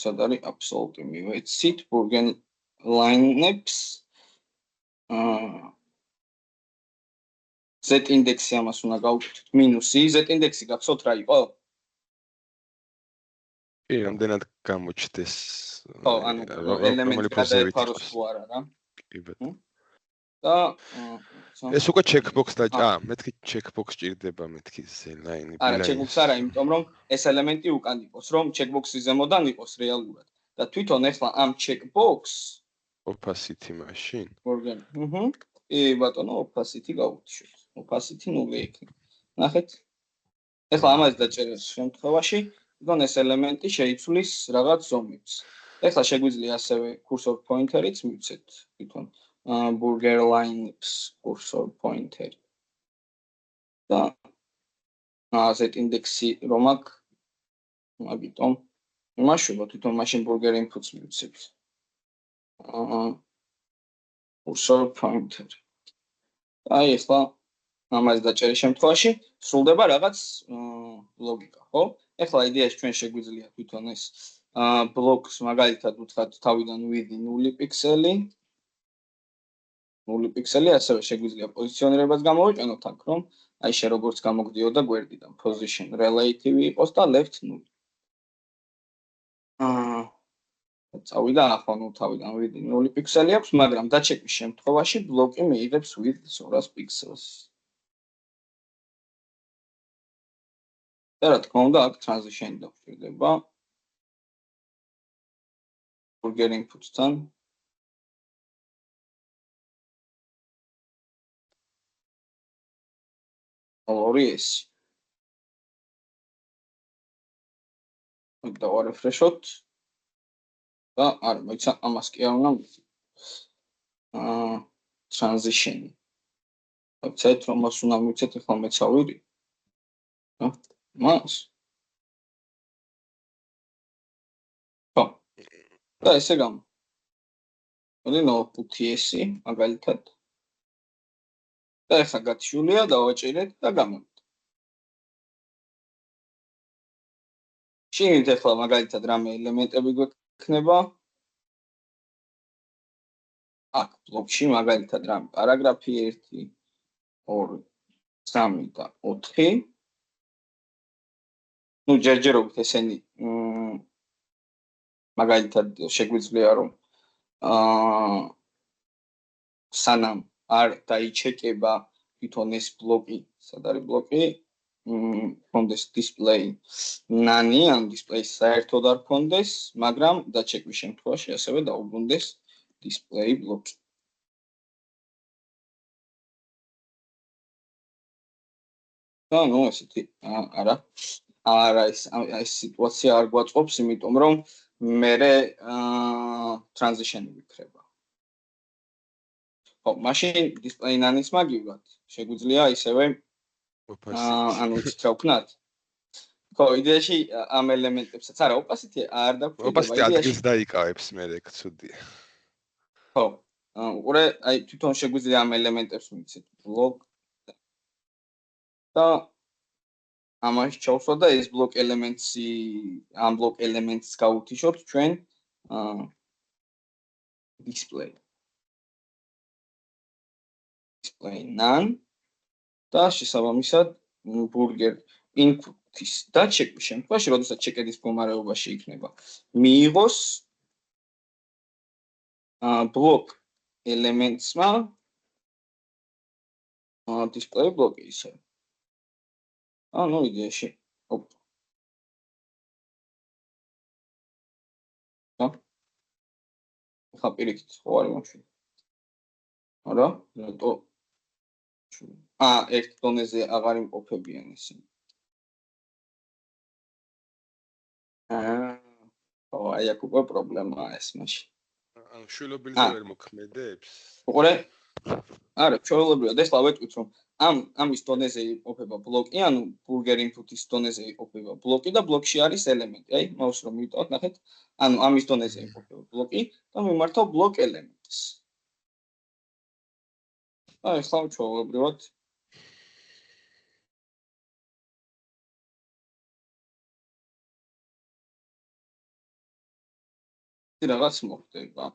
სადარი absolutely მივეცით burger line-ებს z ინდექსი ამას უნდა გავუკეთოთ მინუსი z ინდექსი გახსოვთ რა იყო კი რამდენად გამოჩდეს ხო ანუ ელემენტი გადაეფაროს თუ არა რა კი ბატონო და ეს უკვე checkbox და მეთქი checkbox ჭირდება მეთქი line არა checkbox არა იმიტომ რომ ეს ელემენტი უკან იყოს რომ checkbox-ი ზემოდან იყოს რეალურად და თვითონ ახლა ამ checkbox opacity machine კი ბატონო opacity გავუთიშოთ opacity 0 იქნება ნახეთ ახლა ამას დაჭერეს შემთხვევაში თვითონ ეს ელემენტი შეიცვლის რაღაც ზომებს ახლა შეგვიძლია ასევე cursor pointer-იც მივცეთ თვითონ burger line-ებს cursor pointer და z ინდექსი რომ აქვს მაგიტომ იმაშუვა თვითონ machine burger inputs მივცეთ cursor pointer აი ახლა ამას დაჭერის შემთხვევაში სრულდება რაღაც ლოგიკა ხო ახლა იდეაში ჩვენ შეგვიძლია თვითონ ეს ბლოკს მაგალითად ვთქვათ თავიდან width 0 პიქსელი 0 პიქსელი ასევე შეგვიძლია პოზიციონირებას გამოვიყენოთ აქ რომ აი შე როგორც გამოგდიოდა გვერდიდან position relative იყოს და left 0 წავიდა ახლა ნუ თავიდან width 0 პიქსელი აქვს მაგრამ დაჩეკვის შემთხვევაში ბლოკი მიიღებს width 200 პიქსელს და რა თქმა უნდა აქ transition-ი დაგვჭირდება burger inputs-თან ორი ეს და refresh-ოთ და არა მოიცა ამას კი არ უნდა transition-ი აქცეთ რომ მას უნდა მივცეთ ახლა მეცავირი მას ხო და ესე გამ მოდი ნოუთბუქი ესი მაგალითად და ახლა გათიშულია დავაჭირეთ და გამოვიდა შეგიძლიათ ახლა მაგალითად რამე ელემენტები გვექნება აქ ბლოკში მაგალითად რამე პარაგრაფი 1 2 3 და 4 ნუ ჯერჯერობით ესენი მაგალითად შეგვიძლია რომ სანამ არ დაიჩეკება თვითონ ეს ბლოკი სად არის ბლოკი კონდეს display nani ან display საერთოდ არ კონდეს მაგრამ დაჩეკვის შემთხვევაში ასევე დაუბრუნდეს display ბლოკი და ნუ ესეთი არა ეს სიტუაცია არ გვაწყობს იმიტომ რომ მერე transition-ი ვიქრება ხო მაშინ display nani-ს მაგივრად შეგვიძლია ისევე ანუ იცით რა ვქნათ ხო იდეაში ამ ელემენტებსაც არა opacity არ დაგვჭირდება opacity ადგილს დაიკავებს მე ეგ ცუდია ხო უყურე აი თვითონ შეგვიძლია ამ ელემენტებს მიცეთ block და ამაში ჩავსვა და ეს block elements-ი ამ block elements-ს გავუთიშოთ ჩვენ display none და შესაბამისად burger input-ის დაჩეკვის შემთხვევაში, როდესაც ჩეკედის მდგომარეობაში იქნება, მიიღოს block elements-მა display block-ი ისე. ნუ იდეაში. ხა პირიქით ხო არის მაშინ. არა? რატო ერთ დონეზე აღარ იმყოფებიან ისინი. აი აქ უკვე პრობლემაა ეს მაშინ. ანუ შვილობილზე ვერ მოქმედებს? უყურე? არა, ჩვეულებრივად ეს ლავეთქვით რომ ამის დონეზე იყოფება ბლოკი, ანუ burger input-ის დონეზე იყოფება ბლოკი და ბლოკში არის ელემენტი. აი, მაუს რომ მივიტოვოთ, ნახეთ. ანუ ამის დონეზე იყოფება ბლოკი და მიმართავ ბლოკ ელემენტს. აი, ხლა ჩვეულებრივად რაღაც მოხდება.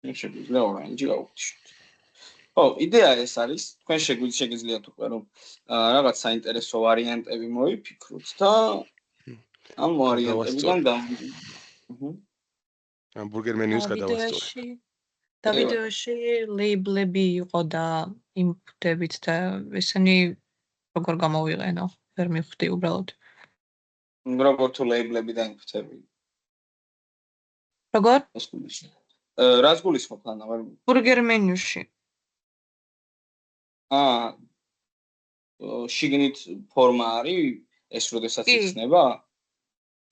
შეგვიძლია ორანჟი გავუხსნათ. ხო, იდეა ეს არის, თქვენ შეგიძლიათ უკვე რომ რაღაც საინტერესო ვარიანტები მოიფიქროთ და ამ ვარიანტებიდან ამ burger menu-ს გადავასწორებ. და ვიდეოში ლეიბლები იყო და ინპუტებით და ესენი როგორ გამოვიყენო? ვერ მივხვდი უბრალოდ. როგორ თუ ლეიბლები და ინპუტები. როგორ? რას გულისხმობ ანა ვერ burger menu-ში. შიგნით ფორმა არის ეს როდესაც კი. იხსნება?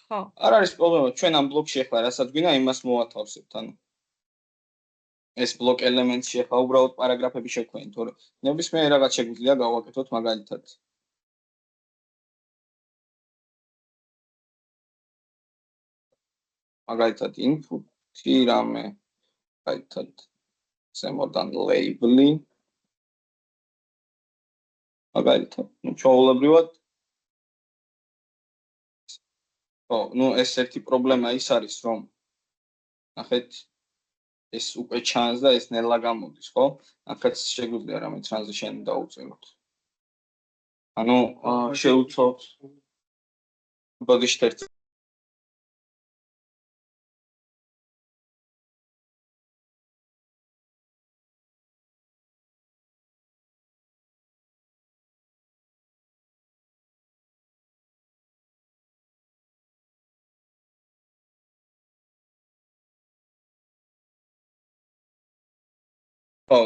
ხო. არ არის პრობლემა, ჩვენ ამ ბლოკში ახლა რასაც გვინდა იმას მოვათავსებთ, ანუ ეს ბლოკ ელემენტში ახლა უბრალოდ პარაგრაფები შევქმნით, თორე ნებისმიერ რაღაც შეგვიძლია გავაკეთოთ მაგალითად. მაგალითად input-ი რამე, მაგალითად ზემოდან label-ი. მაგალითად, ჩვეულებრივად ხო, ეს ერთი პრობლემა ის არის, რომ ნახეთ ეს უკვე ჩანს და ეს ნელა გამოდის, ხო? აქაც შეგვიძლია რამე transition-ი დაუწეროთ. ანუ შევუცოთ ბოდიშ ერთ ხო,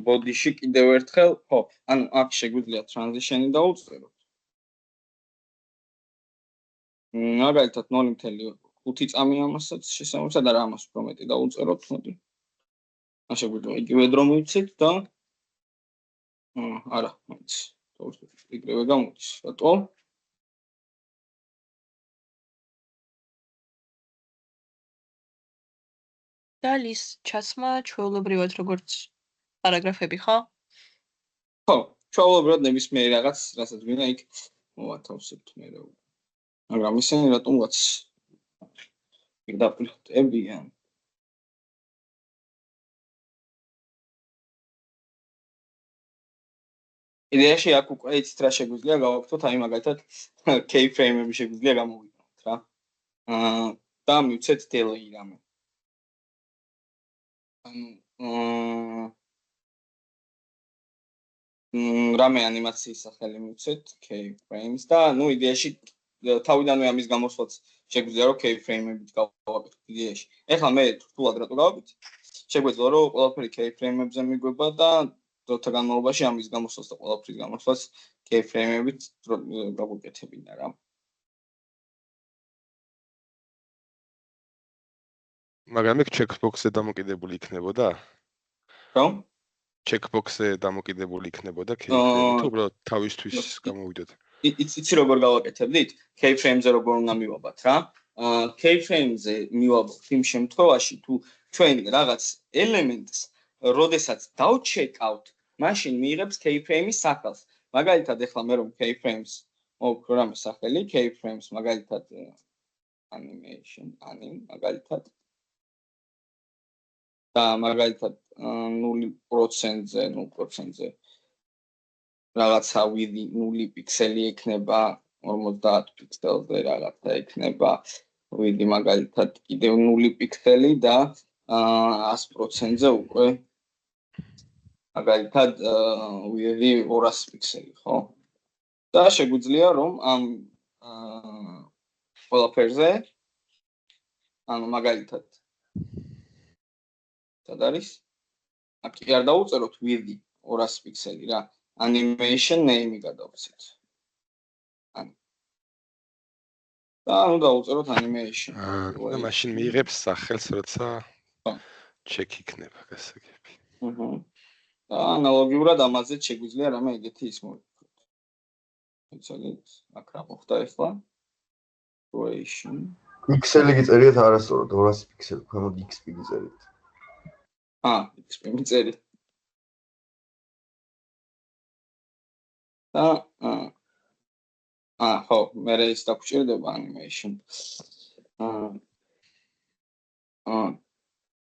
ბოდიში კიდევ ერთხელ, ხო, ანუ აქ შეგვიძლია transition-ი დაუწეროთ. მაგალითად 0.5 წამი ამასაც შესაბამისად არა ამას უფრო მეტი დაუწეროთ, მოდი. ან შეგვიძლია იგივე დრო მივცეთ და არა, მაინც იგივე გამოდის, რატო? დალის ჩასმა ჩვეულებრივად როგორც პარაგრაფები, ხო? ხო, ჩვეულებრივად ნებისმიერ რაღაც, რასაც გვინდა იქ მოვათავსებთ მე. მაგრამ ისინი რატომღაც პირდაპირ ხდებიან. იდეაში აქ უკვე იცით რა შეგვიძლია გავაკეთოთ, აი მაგალითად keyframe-ები შეგვიძლია გამოვიყენოთ რა. და მივცეთ delay რამე. ანუ რამე ანიმაციის სახელი მივცეთ keyframes და ნუ იდეაში თავიდანვე ამის გამოსვლაც შეგვიძლია რომ keyframe-ებით გავაკეთოთ იდეაში. ეხლა მე რთულად რატო გავაკეთე? შეგვიძლია რომ ყველაფერი keyframe-ებზე მიგვება და დროთა განმავლობაში ამის გამოსვლას და ყველაფრის გამოსვლას keyframe-ებით გავუკეთებინა რა. მაგრამ ეგ checkbox-ზე დამოკიდებული იქნებოდა? რომ? checkbox-ზე დამოკიდებული იქნებოდა keyframe-ი თუ უბრალოდ თავისთვის გამოვიდოთ? იცი როგორ გავაკეთებდით? keyframe-ზე როგორ უნდა მივაბათ რა? keyframe-ზე მივაბოთ იმ შემთხვევაში თუ ჩვენ რაღაც ელემენტს როდესაც დავჩეკავთ, მაშინ მიიღებს keyframe-ის სახელს. მაგალითად, ეხლა მე რომ keyframes მოვქრო რამე სახელი, keyframes მაგალითად animation, მაგალითად და მაგალითად 0%-ზე რაღაცა width 0 პიქსელი ექნება 50 პიქსელზე რაღაცა ექნება width მაგალითად კიდევ 0 პიქსელი და 100%-ზე უკვე მაგალითად width 200 პიქსელი, ხო? და შეგვიძლია რომ ამ ყველაფერზე ანუ მაგალითად სად არის? აქ კი არ დაუწეროთ width 200 პიქსელი რა. Animation name-ი გადავცეთ. და ანუ დავუწეროთ animation. და მაშინ მიიღებს სახელს, როცა ჩეკი იქნება გასაგები. და ანალოგიურად ამაზე შეგვიძლია რამე ეგეთი ის მოვიქცეთ. ეცადეთ, აქ რა მოხდა ახლა? Duration. პიქსელი გიწერიათ არასწორად 200 პიქსელი, ქვემოთ XP გიწერიათ. XP მიწერით. და ხო, მე ის დაგჭირდება animation.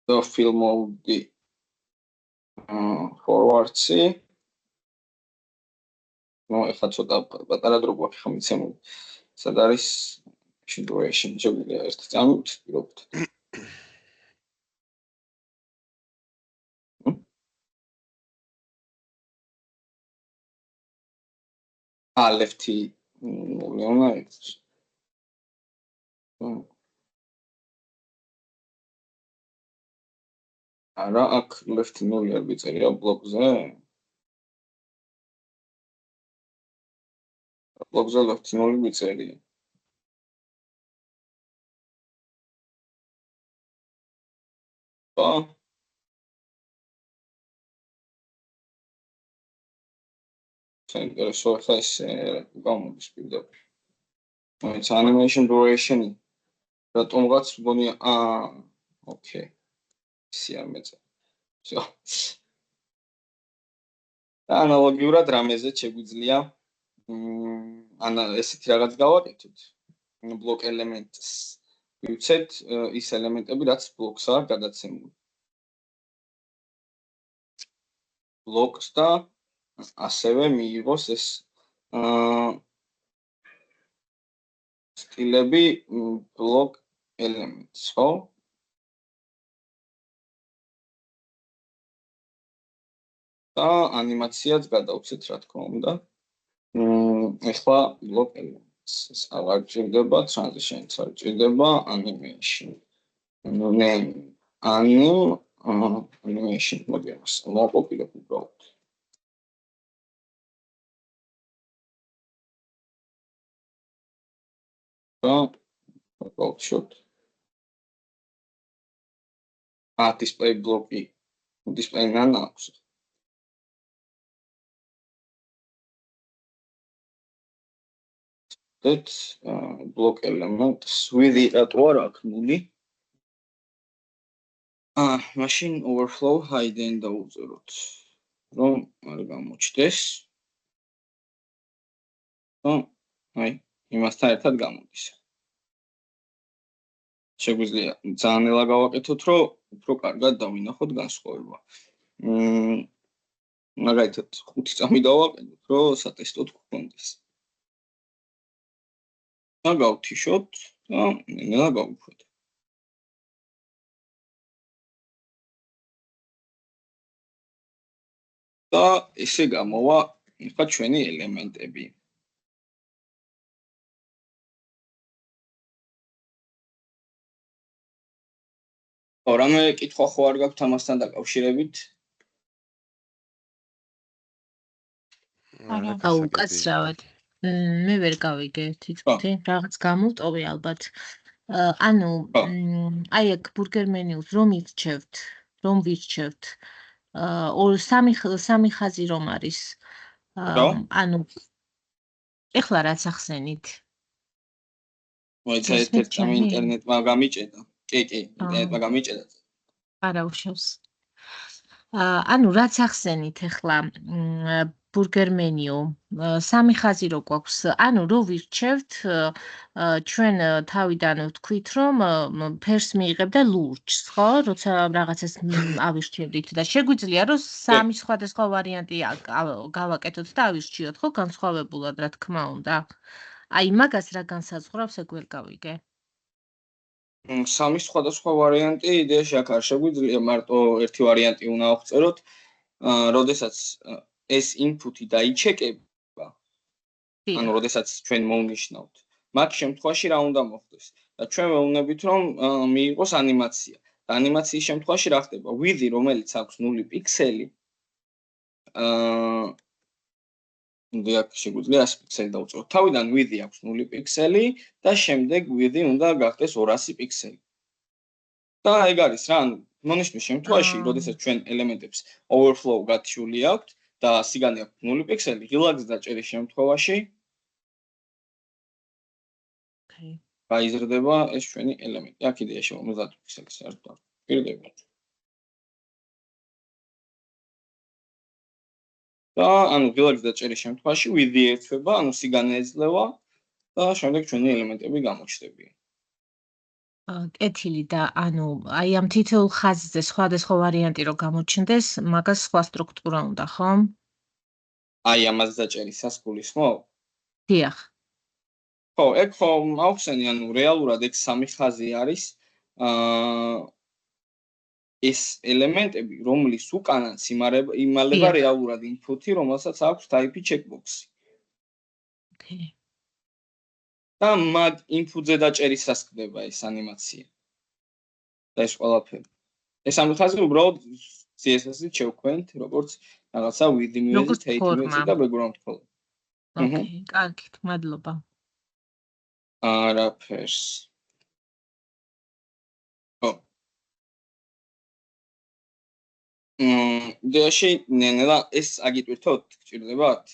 The film mode forward-ი. ეხლა ცოტა პატარა დრო გვაქვს ხომ მიცემული. სად არის duration შეგვიძლია ერთი წამით პირობთ. left-ი მოვლენა ეს. არა, აქ left-ი ნული არ მიწერია ბლოკზე. ბლოკზე left-ი ნული მიწერია. საინტერესო ხა ეს გამოდის პირდაპირ. ეს animation duration-ი რატომღაც მგონია ოკეი. სიარ მეწე. всё. ანალოგიურად რამეზე შეგვიძლია ესეთი რაღაც გავაკეთოთ. block elements ვივცეთ ის ელემენტები, რაც ბლოკსაა გადაცემული. blocks და ასევე მიიღოს ეს სტილები block elements, ხო? და ანიმაციაც გადავცეთ, რა თქმა უნდა. ეხლა block elements ეს აღარ ჭირდება, transition-იც არ ჭირდება, animation. name animation მოდი ამას მოვაკოპირებ უბრალოდ. Shot. Display block-ი display none აქვს. That block elements with რატო არ აქვს ნული? Machine overflow hidden დავუწეროთ. რომ არ გამოჩნდეს. აი, იმასთან ერთად გამოდის. შეგვიძლია ძალიან ნელა გავაკეთოთ, რომ უფრო კარგად დავინახოთ განსხვავება. მაგალითად 5 წამი დავაკეთოთ, რომ სატესტოდ გქონდეს. გავთიშოთ და ნელა გავუშვათ. და ესე გამოვა ახლა ჩვენი ელემენტები. რამე კითხვა ხო არ გაქვთ ამასთან დაკავშირებით? უკაცრავად. მე ვერ გავიგე თითქოს, რაღაც გამოვტოვე ალბათ. ანუ აი აქ ბურგერ მენიუს რომ ვირჩევთ, სამი ხაზი რომ არის. ანუ ეხლა რაც ახსენით. მოიცა ერთ წამი ინტერნეტმა გამიჭედა. კი, ინტერნეტმა გამიჭედა. არა უშავს. ანუ რაც ახსენით ეხლა ბურგერ მენიუ სამი ხაზი რო გვაქვს, ანუ რო ვირჩევთ ჩვენ თავიდან ვთქვით რომ ფერს მიიღებ და ლურჯს, ხო? როცა რაღაცას ავირჩევდით და შეგვიძლია რომ სამი სხვადასხვა ვარიანტი გავაკეთოთ და ავირჩიოთ, ხო? განსხვავებულად, რა თქმა უნდა. აი მაგას რა განსაზღვრავს, ეგ ვერ გავიგე. სამი სხვადასხვა ვარიანტი იდეაში აქ არ შეგვიძლია, მარტო ერთი ვარიანტი უნდა აღწეროთ, როდესაც ეს input-ი დაიჩეკება. ანუ როდესაც ჩვენ მოვნიშნავთ. მათ შემთხვევაში რა უნდა მოხდეს? და ჩვენ ვეუბნებით რომ მიიღოს ანიმაცია. და ანიმაციის შემთხვევაში რა ხდება? Width-ი რომელიც აქვს 0 პიქსელი აქ შეგვიძლია 100 პიქსელი დავუწყოთ. თავიდან width აქვს 0 პიქსელი და შემდეგ width უნდა გახდეს 200 პიქსელი. და ეგ არის რა, მონიშნვის შემთხვევაში, როდესაც ჩვენ ელემენტებს overflow გათიშული აქვთ და სიგანე აქვს 0 პიქსელი, ღილაკს დაჭერის შემთხვევაში გაიზრდება ეს ჩვენი ელემენტი. აქ იდეაში 50 პიქსელი საერთოდ პირდება. და ანუ ღილაკს დაჭერის შემთხვევაში width ერთვება, ანუ სიგანე ეძლევა და შემდეგ ჩვენი ელემენტები გამოჩნდებიან. კეთილი და ანუ აი ამ თითოეულ ხაზზე სხვადასხვა ვარიანტი რო გამოჩნდეს, მაგას სხვა სტრუქტურა უნდა, ხო? აი ამას დაჭერისას გულისხმობ? დიახ. ხო, ეგ ხო აუხსენი, ანუ რეალურად ეგ სამი ხაზი არის. ეს ელემენტები, რომლის უკანაც იმალება რეალურად input-ი, რომელსაც აქვს type checkbox-ი. ოკეი. და მაგ input-ზე დაჭერისას ხდება ეს ანიმაცია. და ეს ყველაფერი. ეს სამი ხაზი უბრალოდ CSS-ით შევქვენთ, როგორც რაღაცა width image, height image და background color. ოკეი, კარგით, მადლობა. არაფერს. იდეაში ნელა ეს აგიტვირთოთ, გჭირდებათ?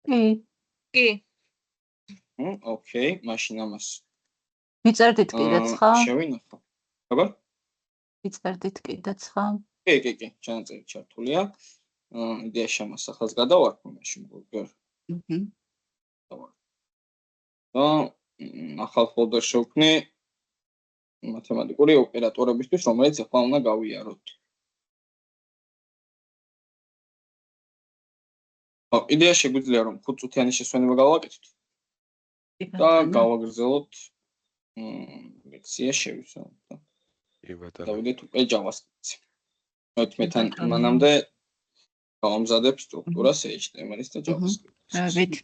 კი. ოკეი, მაშინ ამას მიწერდით კიდეც ხომ? შევინახო. როგორ? მიწერდით კიდეც ხომ? კი, ჩანაწერი ჩართულია. იდეაში ამას ახალს გადავარქვი მაშინ ბურგერ. და ახალ ფოლდერს შევქმნი მათემატიკური ოპერატორებისთვის, რომელიც ახლა უნდა გავიაროთ. იდეა შეგვიძლია რომ 5 წუთიანი შესვენება გავაკეთოთ და გავაგრძელოთ ლექცია შევისწავლოთ. დავიდეთ უკვე JavaScript-ზე. მეთან მანამდე გავამზადებ სტრუქტურას HTML-ის და JavaScript-ის.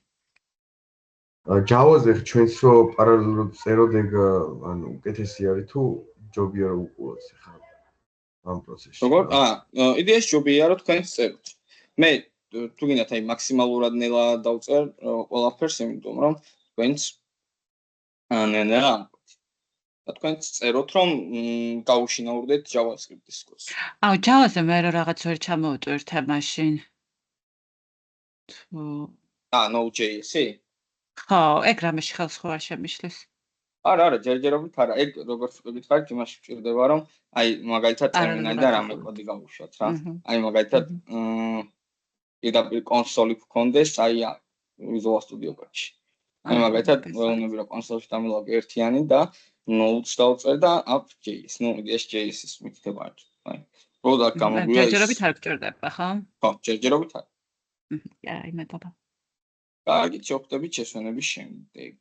Java-ზე ჩვენს რო პარალელურად წეროთ ეგ ანუ უკეთესი არის თუ ჯობია რომ უყუროთ ხა ამ პროცესში. როგორ? იდეაში ჯობია რომ თქვენ წეროთ. მე თუ გინდათ აი მაქსიმალურად ნელა დავწერ ყველაფერს, იმიტომ რომ თქვენც ნელა და თქვენც წეროთ რომ გაუშინაურდეთ JavaScript-ის კურსს. Java-ზე მე რაღაც ვერ ჩამოვტვირთ მაშინ. Node.js-ი? ხო, ეგ რამეში ხელს ხო არ შემიშლის. არა, ჯერჯერობით არა. ეგ როგორც გითხარით, იმაში გვჭირდება რომ აი მაგალითად ტერმინალი და რამე კოდი გავუშვათ რა. აი მაგალითად პირდაპირ კონსოლი გქონდეს, აი Visual Studio Code-ში. აი მაგალითად ველონები რა კონსოლში დამილავი ერთიანი და Node-ს დავწერ და app.js. ნუ იდეაში JS-ის მითითება არის. აი პროდუქტ გამოგვია ის. ჯერჯერობით არ გჭირდება, ხო? ხო, ჯერჯერობით არა. აი მეთქვა. კარგით, შევხვდებით შესვენების შემდეგ.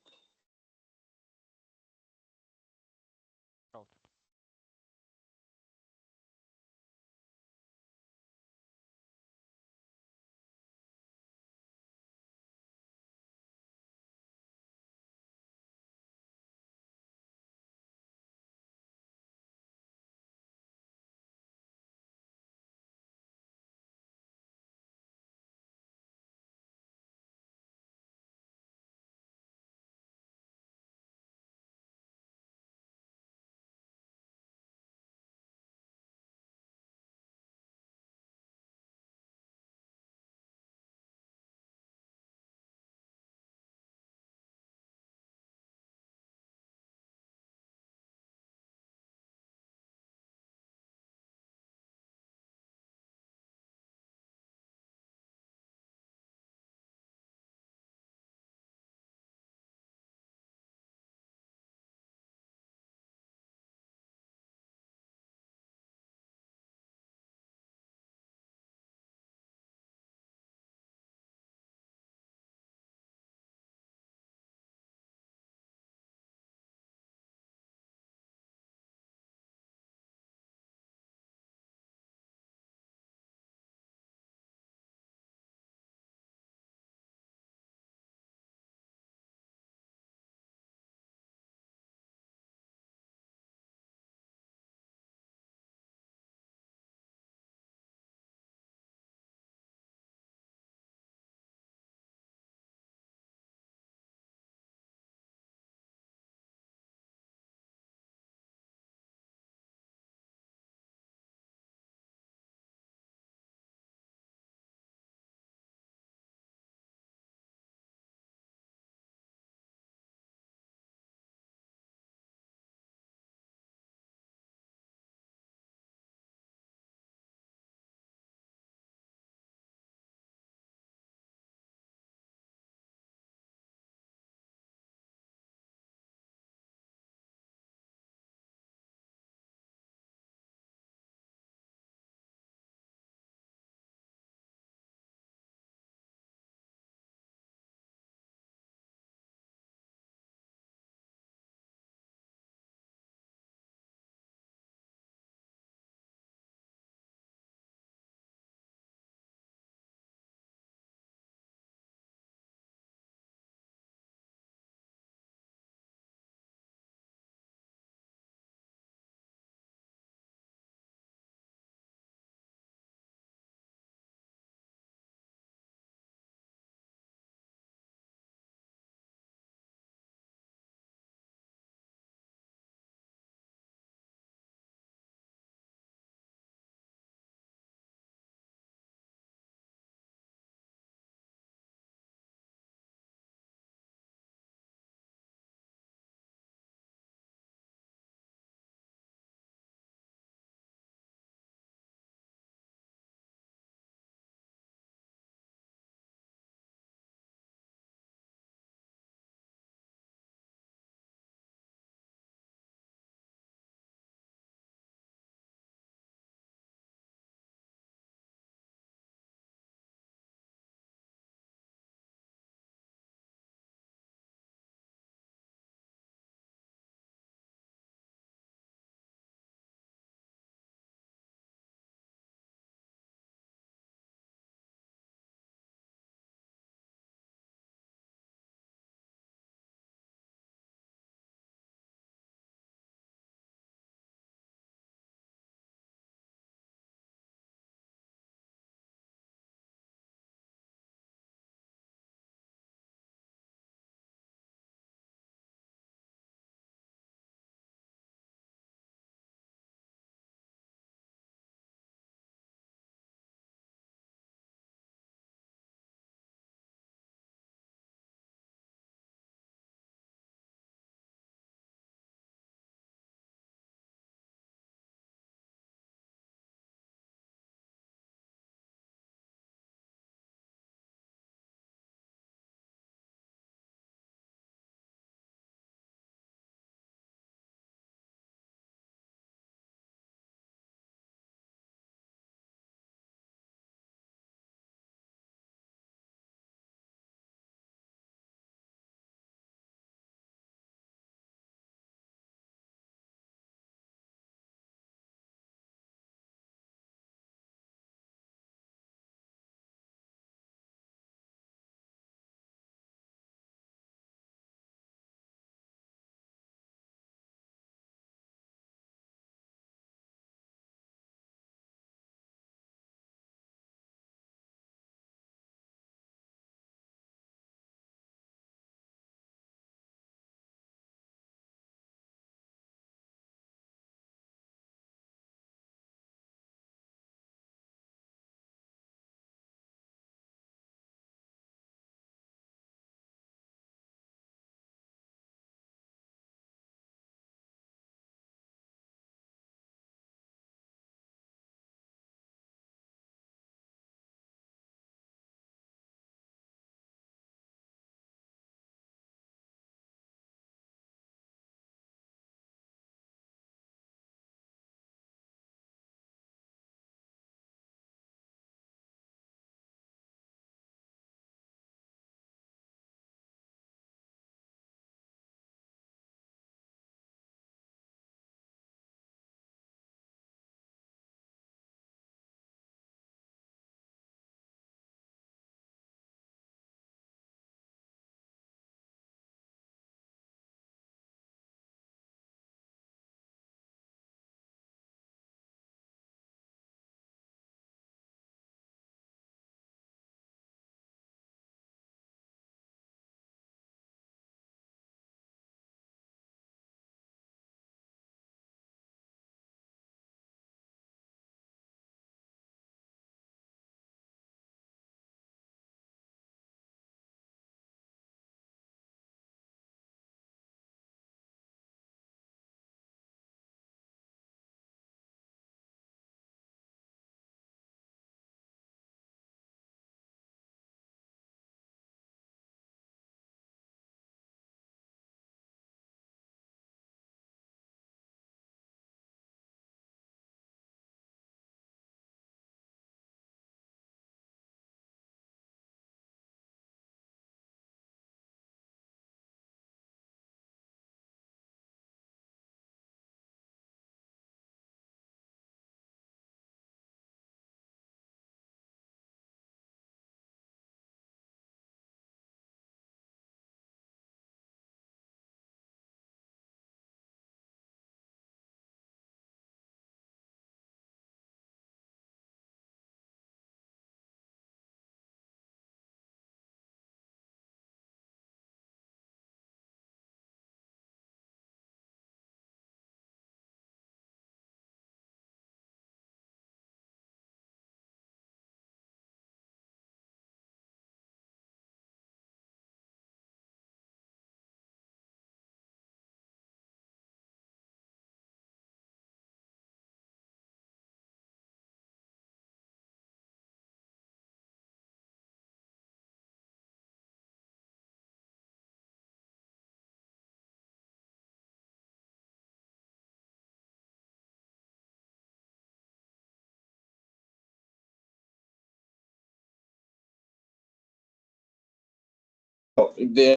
იდეა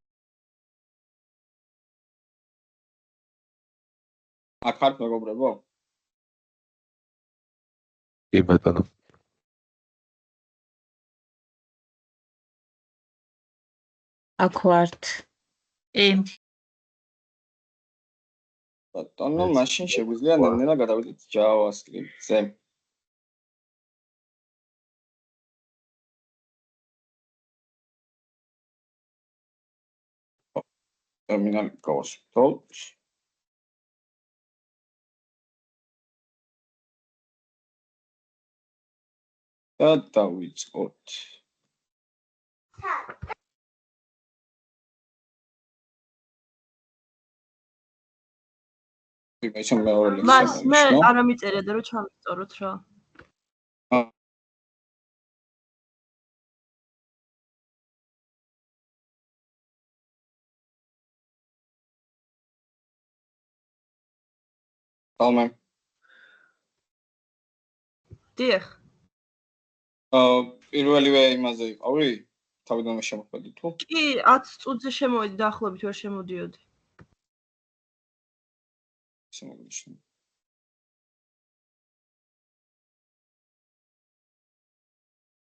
აქ ხართ მეგობრებო? კი ბატონო. აქ ვართ. ბატონო, მაშინ შეგვიძლია ნელ-ნელა გადავიდეთ JavaScript-ზე. ტერმინალი გავასწავლოთ. და დავიწყოთ. ისე მეორე ლექსი მას მე მომიშნო. არ ამიწერია და რომ ჩამისწოროთ რა. დავმე. დიახ. პირველივე იმაზე იყავი? თავიდანვე შემოხვედი თუ? კი, 10 წუთზე შემოვედი დაახლოებით ვერ შემოდიოდი. ისე მომიშნო.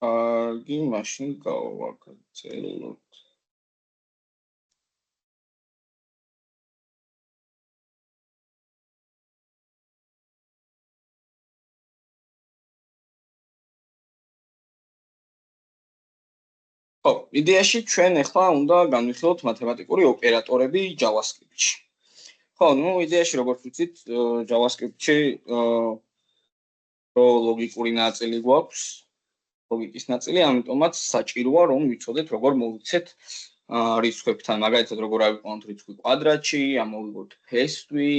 კარგი, მაშინ გავაგრძელოთ. იდეაში ჩვენ ახლა უნდა განვიხილოთ მათემატიკური ოპერატორები JavaScript-ში. ხო, ნუ იდეაში როგორც ვთქვით, JavaScript-ში რო ლოგიკური ნაწილი გვაქვს, ლოგიკის ნაწილი, ამიტომაც საჭიროა რომ ვიცოდეთ როგორ მოვიქცეთ რიცხვებთან, მაგალითად როგორ ავიყვანოთ რიცხვი კვადრატში, ამოვიღოთ ფესვი,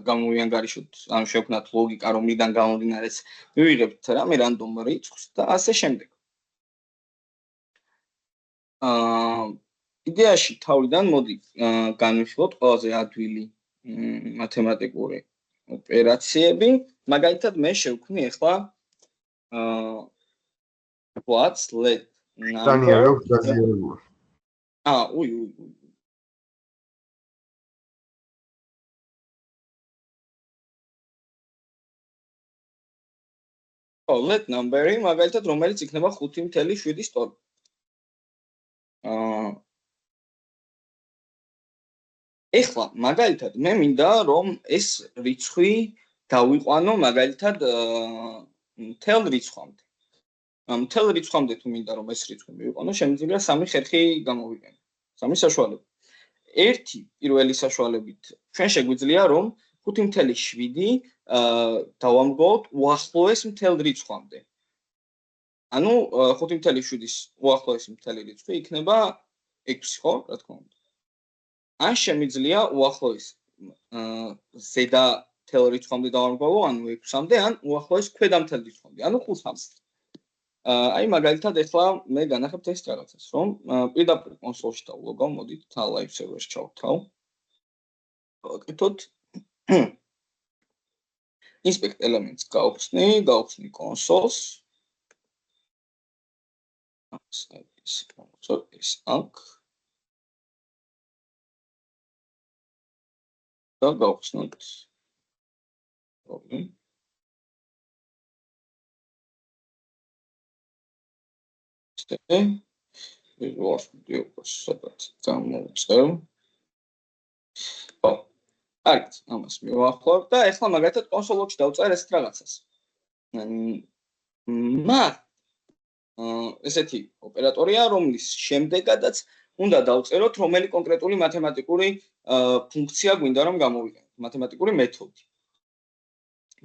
გამოვიანგარიშოთ, ანუ შევქმნათ ლოგიკა, რომლიდან გამომდინარეც მივიღებთ რამე რანდომ რიცხვს და ასე შემდეგ. იდეაში თავიდან მოდი განვიხილოთ ყველაზე ადვილი მათემატიკური ოპერაციები, მაგალითად მე შევქმნი ახლა what's let დანია როგორ დაზიანებულა. უი. let number-ი მაგალითად რომელიც იქნება 5.7 სწორი. ეხლა მაგალითად მე მინდა რომ ეს რიცხვი დავიყვანო მაგალითად მთელ რიცხვამდე. მთელ რიცხვამდე თუ მინდა რომ ეს რიცხვი მივიყვანო, შემიძლია 3 ხერხი გამოვიყენო. 3 საშუალება. ერთი პირველი საშუალებით ჩვენ შეგვიძლია რომ 5.7 დავამბობთ უახლოეს მთელ რიცხვამდე. ანუ 5.7-ის უახლოესი მთელი რიცხვი იქნება 6, ხო, რა თქმა უნდა. ან შემიძლია უახლოეს ზედა მთელ რიცხვამდე დავამბობო, ანუ 6-მდე, ან უახლოეს ქვედა მთელ რიცხვამდე, ანუ 5-მდე. აი მაგალითად ახლა მე განახებთ ეს რაღაცას, რომ პირდაპირ კონსოლში დავლოგავ, მოდით თან live server-ში ჩავთავ. ვაკეთოთ inspect elements გავხსნი consoles. ეს აქ და გავხსნოთ Visual Studio სადაც გამოვწევ. არც ამას მივახლოვ და ახლა მაგალითად კონსოლში დავწერ ეს რაღაცას. ესეთი ოპერატორია, რომლის შემდეგადაც უნდა დავწეროთ რომელი კონკრეტული მათემატიკური ფუნქცია გვინდა რომ გამოვიყენოთ, მათემატიკური მეთოდი.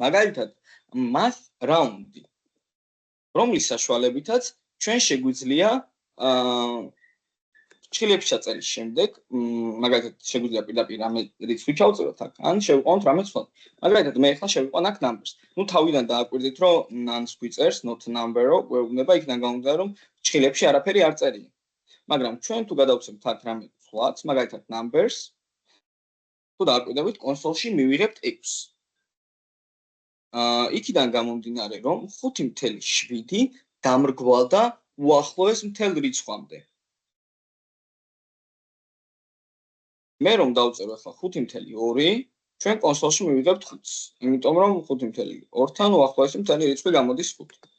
მაგალითად, math round-ი, რომლის საშუალებითაც ჩვენ შეგვიძლია ფრჩხილებში ჩაწერის შემდეგ, მაგალითად შეგვიძლია პირდაპირ რამე რიცხვი ჩავწეროთ აქ, ან შევიყვანოთ რამე სხვა. მაგალითად მე ახლა შევიყვან აქ numbers. ნუ თავიდან დააკვირდით რომ none-ს გვიწერს, not number-ო, გვეუბნება იქიდან გამომდინარე რომ ფრჩხილებში არაფერი არ წერია. მაგრამ ჩვენ თუ გადავცემთ აქ რამე სხვაც, მაგალითად numbers, თუ დააკვირდებით კონსოლში მივიღებთ 6. იქიდან გამომდინარე რომ 5.7 დამრგვალდა უახლოეს მთელ რიცხვამდე. მე რომ დავწერო ახლა 5.2, ჩვენ კონსოლში მივიღებთ 5-ს, იმიტომ რომ 5.2-თან უახლოესი მთელი რიცხვი გამოდის 5.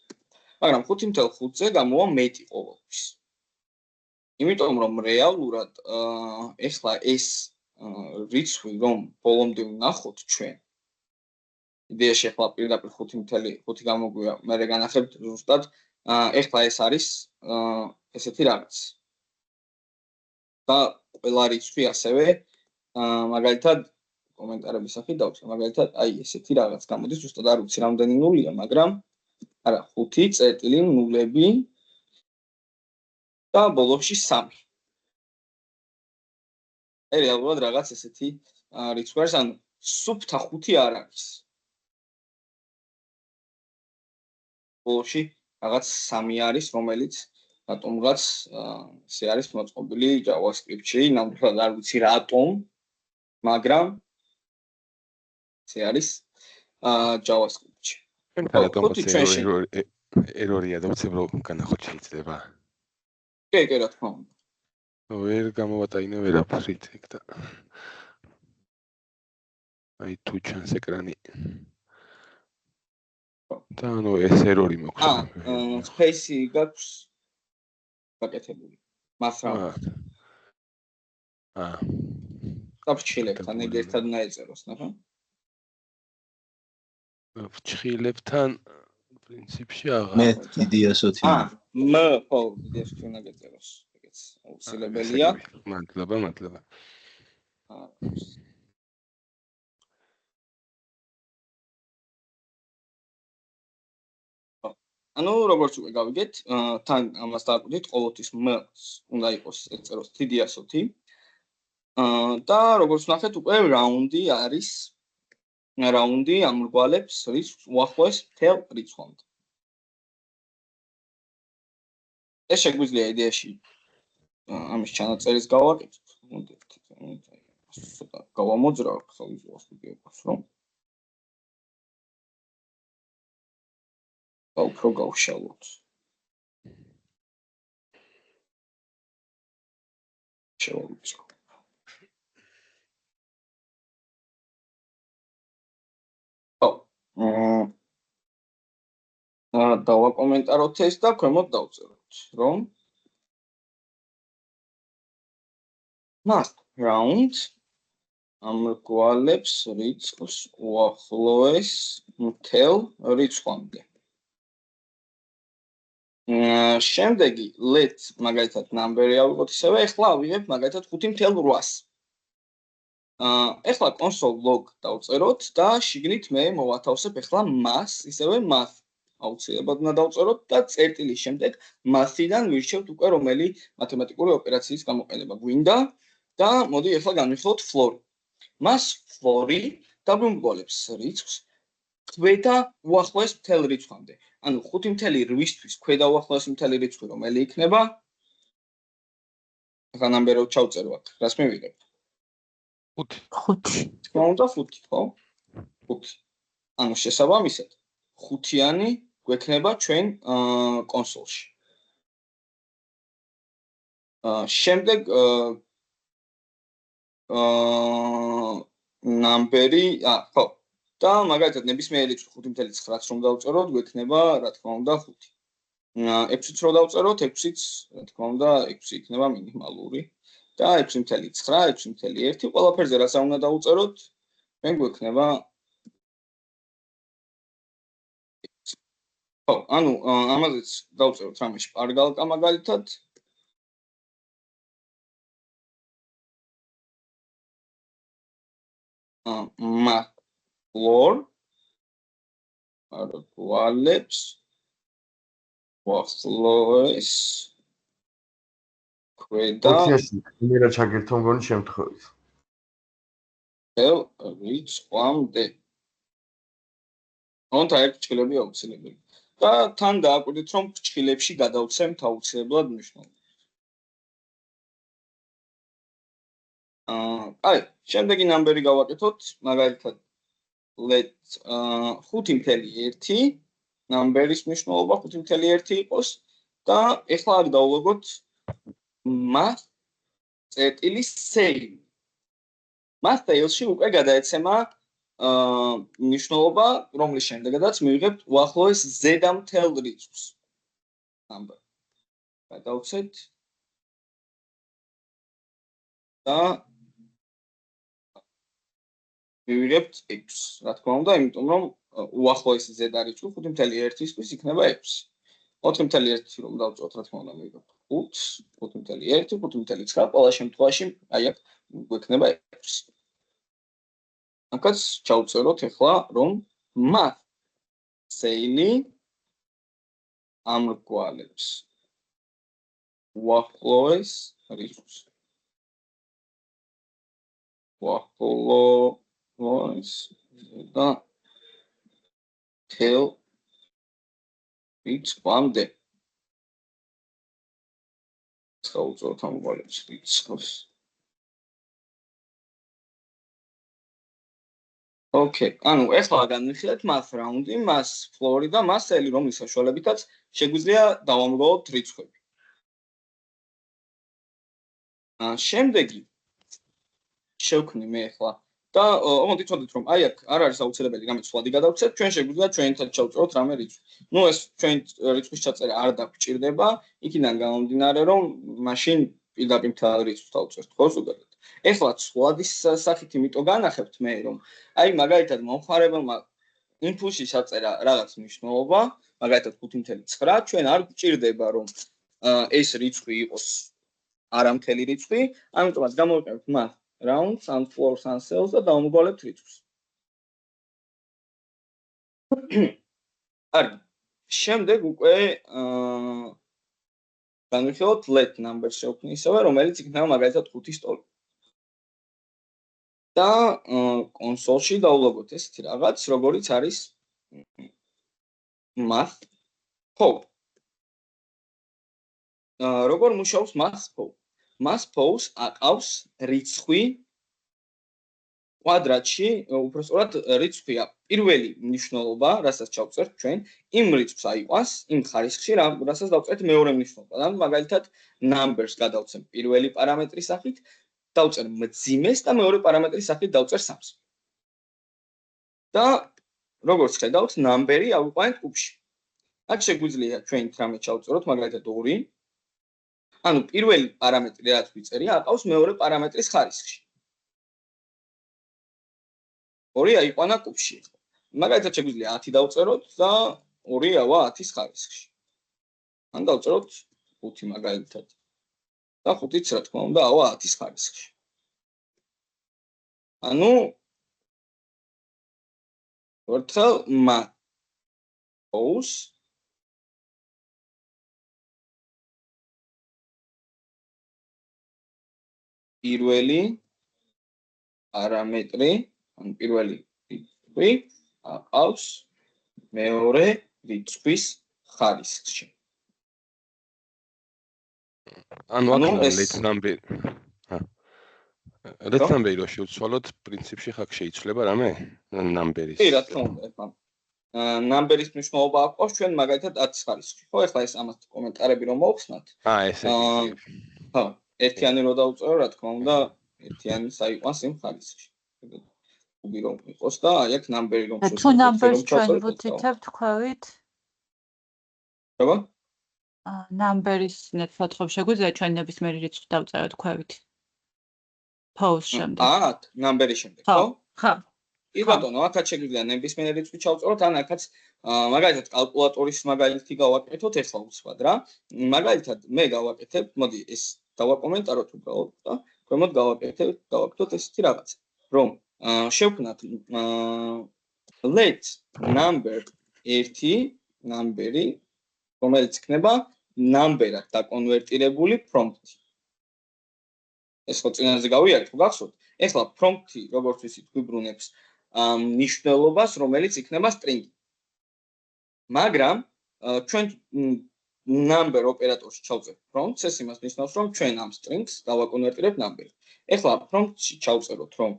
მაგრამ 5.5-ზე გამოვა მეტი ყოველთვის. იმიტომ რომ რეალურად ახლა ეს რიცხვი რომ ბოლომდე ვნახოთ ჩვენ იდეაში ახლა პირდაპირ 5.5 გამოგვია, მე განახებთ ზუსტად ახლა ეს არის ესეთი რაღაც. და ყველა რიცხვი ასევე მაგალითად კომენტარების სახით დავწერე, მაგალითად აი ესეთი რაღაც გამოდის, ზუსტად არ ვიცი რამდენი ნულია, მაგრამ არა 5.0 და ბოლოში 3. რეალურად რაღაც ესეთი რიცხვი არის, ანუ სუფთა 5 არ არის. ბოლოში რაღაც 3 არის, რომელიც რატომღაც ესე არის მოწყობილი JavaScript-ში, ნამდვილად არ ვიცი რატომ, მაგრამ ესე არის JavaScript-ში. რატომ ერორია და უცებრო განახოთ შეიძლება? კი, რა თქმა უნდა. ვერ გამოვატაინე ვერაფრით ეგ და აი თუ ჩანს ეკრანი და ანუ ეს ერორი მაქვს. space-ი გაქვს გაკეთებული. მას რა. საფრთხილებთან ეგ ერთად უნდა ეწეროს, ნახე. ფრთხილებთან პრინციპში აღარ. მე DDS-ი. ხო, DDS-ი უნდა გეწეროს. ეგეც აუცილებელია. მადლობა. ანუ როგორც უკვე გავიგეთ, თან ამას დავაკვირდით, ყოველთვის M-ს უნდა იყოს ეწეროს DDS-ი. და როგორც ნახეთ, უკვე რაუნდი არის. რაუნდი ამრგვალებს რიცხვს უახლოეს მთელ რიცხვამდე. ეს შეგვიძლია იდეაში ამის ჩანაწერის გავაკეთოთ. მოდით, გავამოძრავ ხალხს ვიდეოს, რომ უფრო გავშალოთ. შევავიწყო. დავაკომენტაროთ ეს და ქვემოთ დავწეროთ, რომ round ამრგვალებს რიცხვს უახლოეს მთელ რიცხვამდე. შემდეგი let მაგალითად number-ი ავიღოთ ისევე, ახლა ავიღებ მაგალითად 5.8-ს. ახლა console log დავწეროთ და შიგნით მე მოვათავსებ ახლა math, ისევე math აუცილებლად უნდა დავწეროთ და წერტილის შემდეგ math-დან ვირჩევთ უკვე რომელი მათემატიკური ოპერაციის გამოყენება გვინდა და მოდი ახლა განვიხილოთ floor. მას floor-ი დაგვიმგვალებს რიცხვს ქვედა უახლოეს მთელ რიცხვამდე. ანუ 5.8-ისთვის ქვედა უახლოესი მთელი რიცხვი რომელი იქნება? ახლა ნამბერով ჩავწერო აქ, რას მივიღებ? 5. თქმა უნდა 5, ხო? 5. ანუ შესაბამისად 5-იანი გვექნება ჩვენ კონსოლში. შემდეგ ნამბერი, ხო. და მაგალითად ნებისმიერი რიცხვი 5.9-ს რომ დავწეროთ, გვექნება, რა თქმა უნდა 5. 6-იც რომ დავწეროთ, 6-იც, რა თქმა უნდა, 6 იქნება მინიმალური. და 6.9, 6.1, ყველაფერზე რაც არ უნდა დავწეროთ, მე გვექნება ხო, ანუ ამაზეც დავწეროთ რამეში პარგალკა მაგალითად. floor არგვალებს უახლოეს ქვედა იმერა ჩაგერთო მგონი შემთხვევით. რიცხვამდე. თუმცა ერთ ჭრილები აუცილებელი. და თან დააკვირდით, რომ ჭრილებში გადავცემთ აუცილებლად მნიშვნელობას. აი, შემდეგი ნამბერი გავაკეთოთ, მაგალითად let 5.1 ნამბერის მნიშვნელობა 5.1 იყოს და ეხლა აქ დავუვაგოთ math წერტილის same. მას tails-ში უკვე გადაეცემა მნიშვნელობა, რომლის შემდეგაც მივიღებთ უახლოეს ზედამთელ რიცხვს. number. გადავცეთ და მივიღებთ x. რა თქმა უნდა, იმიტომ რომ უახლოესი ზედა რიცხვი 5.1-ისთვის იქნება 6. 4.1 რომ დავწეროთ, რა თქმა უნდა, მივიღებთ 5, 5.1, 5.9, ყველა შემთხვევაში აი აქ გვექნება 6. აქაც ჩავწეროთ ახლა, რომ math sale ამრგვალებს უახლოეს რიცხვს. უახლოეს და თელ რიცხვამდე. ჩავწეროთ ამრგვალებს რიცხვს. Okay, ანუ ახლა განვიხილეთ მას რაუნდი, მას ფლორი და მას სელი, რომლის საშუალებითაც შეგვიძლია დავამრგვალოთ რიცხვები. შემდეგი შევქმნი მე ახლა და მოდით ვთქვით რომ აი აქ არ არის აუცილებელი რამე სხვადი გადავცეთ, ჩვენ შეგვიძლია ჩვენთან ჩავწეროთ რამე რიცხვი. ნუ ეს ჩვენ რიცხვის ჩაწერა არ დაგვჭირდება, იქიდან გამომდინარე რომ მაშინ პირდაპირ მთავარ რიცხვს დავწერთ, ხო ზოგადად. ეხლა სხვადის სახით იმიტომ განახებთ მე რომ აი მაგალითად მომხმარებელმა იმპულსში ჩაწერა რაღაც მნიშვნელობა, მაგალითად 5.9, ჩვენ არ გვჭირდება რომ ეს რიცხვი იყოს არამთელი რიცხვი, ამიტომაც გამოვიყენებთ math rounds and floors and cells და დავამრგვალებთ რიცხვს. კარგი. შემდეგ უკვე განვიხილოთ let number შევქმნი ისევე, რომელიც იქნება მაგალითად 5-ის ტოლი. და კონსოლში დავულებოთ ესეთი რაღაც, როგორიც არის math poll. როგორ მუშაობს math poll? math poll-ს აყავს რიცხვი კვადრატში, უბრალოდ რიცხვია პირველი მნიშვნელობა, რასაც ჩავწერთ ჩვენ, იმ რიცხვს აიყვანს იმ ხარისხში, რასაც დავწერთ მეორე მნიშვნელობა. და მაგალითად numbers გადავცემ პირველი პარამეტრის სახით, დავწერ მძიმეს და მეორე პარამეტრის სახით დავწერ 3-ს. და როგორც ხედავთ, number-ი ავიყვანეთ კუბში. აქ შეგვიძლია ჩვენ რამე ჩავწეროთ, მაგალითად 2. ანუ პირველი პარამეტრი რაც ვიწერია, აყავს მეორე პარამეტრის ხარისხში. 2 აიყვანა კუბში. მაგალითად შეგვიძლია 10 დავწეროთ და 2 ავა 10-ის ხარისხში. ან დავწეროთ 5 მაგალითად. და 5-იც რა თქმა უნდა ავა 10-ის ხარისხში. ანუ ვერთხელ math poll-ს პირველი პარამეტრი, ან პირველი რიცხვი აყავს მეორე რიცხვის ხარისხში. ანუ აქ let number. let number-ი რო შევცვალოთ, პრინციპში ხაკ შეიცვლება რამე number-ის. კი, რა თქმა უნდა, ეხლა number-ის მნიშვნელობა აყავს ჩვენ მაგალითად 10-ის ხარისხში. ხო, ეხლა ეს ამას კომენტარები რომ მოვხსნათ. ესე იგი. ხო, ერთიანი რო დავწერო, რა თქმა უნდა, ერთიანის აიყვანს იმ ხარისხში. კუბი რომ იყოს და აი აქ number-ი რომ თუ numbers ჩვენ ვუთითებთ ქვევით? როგორ? numbers ნათქვათ ხომ შეგვიძლია ჩვენ ნებისმიერი რიცხვი დავწეროთ ქვევით? poll შემდეგ. number-ი შემდეგ, ხო? ხო. კი ბატონო, აქაც შეგვიძლია ნებისმიერი რიცხვი ჩავწეროთ, ან აქაც მაგალითად კალკულატორის მაგალითი გავაკეთოთ ახლა უცბად რა. მაგალითად მე გავაკეთებ, მოდი ეს დავაკომენტაროთ უბრალოდ და ქვემოთ გავაკეთოთ ესეთი რაღაც, რომ შევქმნათ let number 1 number-ი, რომელიც იქნება number-ად დაკონვერტირებული prompt-ი. ეს ხო წინაზე გავიარეთ, გახსოვთ? ეხლა prompt-ი, როგორც ვიცით, გვიბრუნებს მნიშვნელობას, რომელიც იქნება string. მაგრამ ჩვენ number ოპერატორში ჩავწერთ prompt-ს, ეს იმას ნიშნავს, რომ ჩვენ ამ string-ს დავაკონვერტირებთ number-ით. ეხლა prompt-ში ჩავწეროთ, რომ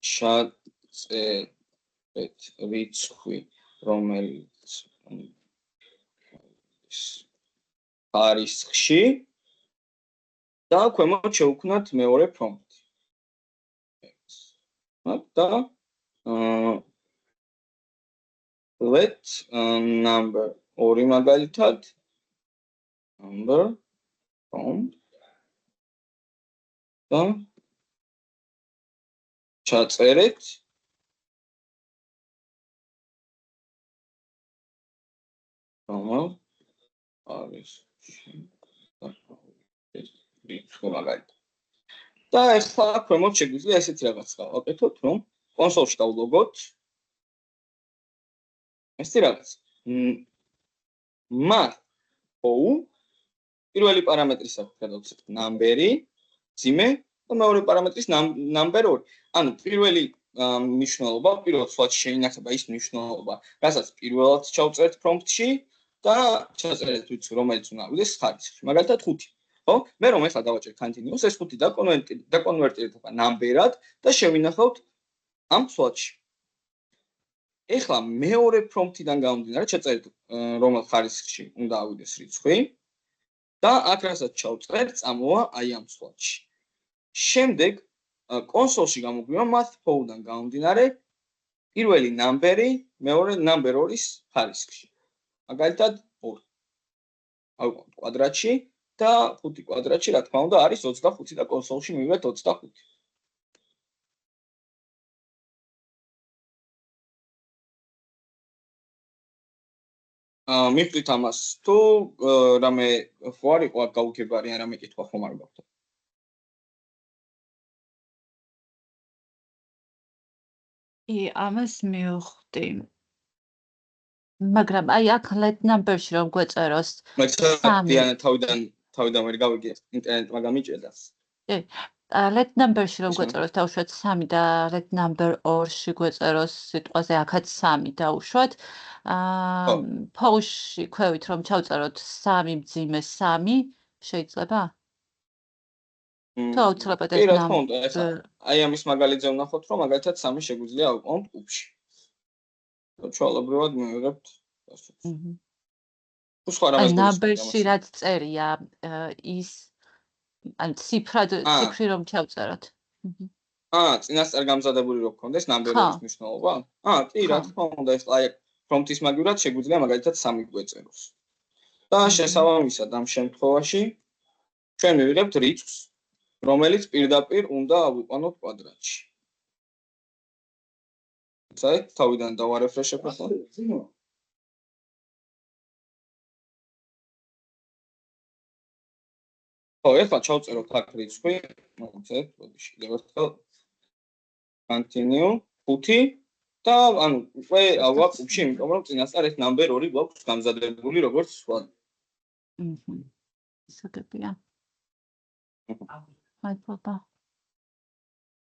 ჩაწერეთ რიცხვი, რომელიც ხარისხში და ქვემოთ შევქმნათ მეორე prompt. და let number 2 მაგალითად number from და ჩაწერეთ რომელ არის მაგალითად და ახლა ქვემოთ შეგვიძლია ესეთი რაღაც გავაკეთოთ, რომ კონსოლში დავლოგოთ ესეთი რაღაც. math.o პირველი პარამეტრის აქვს გადავცეთ number-ი, ძიმე და მეორე პარამეტრის number 2. ანუ პირველი მნიშვნელობა, პირველ სვათში შეინახება ის მნიშვნელობა, რასაც პირველად ჩავწერთ prompt-ში და ჩაწერეთ ვიცი რომელიც უნდა ავიდეს ხარისხში. მაგალითად 5. ხო? მე რომ ახლა დავაჭერ continuous, ეს 5 დაკონვერტირდება number-ად და შევინახავთ ამ სვათში. ეხლა მეორე prompt-დან გამომდინარე, ჩაწერეთ რომელ ხარისხში უნდა ავიდეს რიცხვი და აქ რასაც ჩავწერთ, წამოვა აი ამ სვათში. შემდეგ კონსოლში გამოგვივა math.o-დან გამომდინარე პირველი number-ი მეორე number 2-ის ხარისხში. მაგალითად 2. ავიყვანთ კვადრატში და 5 კვადრატში რა თქმა უნდა არის 25 და კონსოლში მივიღეთ 25. მივხვდით ამას თუ რამე ხო არ იყო აქ გაუგებარი ან რამე კითხვა ხომ არ გაქვთ? ამას მივხვდი. მაგრამ აი აქ let number-ში რომ გვეწეროს მე თავიდან ვერ გავიგე ინტერნეტმა გამიჭედა. let number-ში რომ გვეწეროს დავუშვათ 3 და let number 2-ში გვეწეროს სიტყვაზე აქაც 3 დავუშვათ. post-ში ქვევით რომ ჩავწეროთ 3 მძიმე 3 შეიძლება? თუ აუცილებლად ეს number აი ამის მაგალითზე ვნახოთ რომ მაგალითად 3 შეგვიძლია ავყავთ უბში. ჩვეულებრივად მივიღებთ ასე. თუ სხვა რამეს number-ში რაც წერია ის ან ციფრი რომ ჩავწეროთ. წინასწარ გამზადებული რო გქონდეს number-ის მნიშვნელობა? კი, რა თქმა უნდა, ეს აი prompt-ის მაგივრად შეგვიძლია მაგალითად 3 გვეწეროს. და შესაბამისად ამ შემთხვევაში ჩვენ მივიღებთ რიცხვს, რომელიც პირდაპირ უნდა ავიყვანოთ კვადრატში. საერთოდ თავიდან დავარეფრეშებ ახლა. ხო, ახლა ჩავწეროთ აქ რიცხვი, მოგცეთ, ბოდიში კიდევ ერთხელ continue 5 და ანუ უკვე აღვაქვს უბში, იმიტომ რომ წინასწარ ეს number 2 გვაქვს გამზადებული როგორც სხვა. ისაგებია. მადლობა.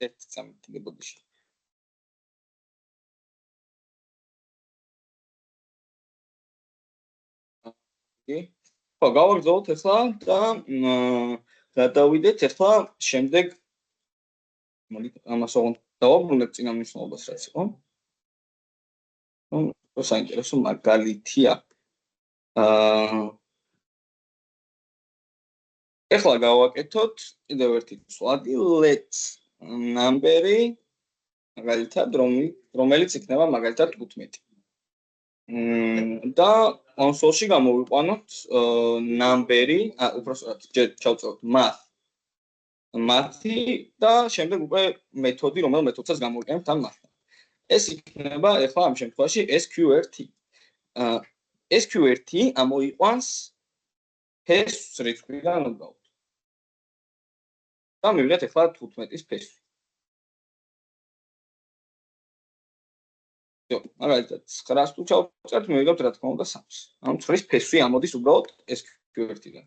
ერთ წამით ბოდიში. ხო, გავაგრძელოთ ახლა და გადავიდეთ ახლა შემდეგ ამას ოღონდ დავაბრუნებ წინა მნიშვნელობას რაც იყო. საინტერესო მაგალითია. ახლა გავაკეთოთ კიდევ ერთი სვადი let number-ი მაგალითად რომელიც იქნება მაგალითად 15. და კონსოლში გამოვიყვანოთ number-ი, უბრალოდ ჩავწეროთ math-ი და შემდეგ უკვე მეთოდი, რომელ მეთოდსაც გამოვიყენებთ ამ math-თან. ეს იქნება ახლა ამ შემთხვევაში sqrt. sqrt ამოიყვანს ფესვს რიცხვიდან უბრალოდ. და მივიღეთ ახლა 15-ის ფესვი. მაგალითად 9-ს თუ ჩავწერთ, მივიღებთ რა თქმა უნდა 3-ს. ანუ 9-ის ფესვი ამოდის უბრალოდ sqrt-დან.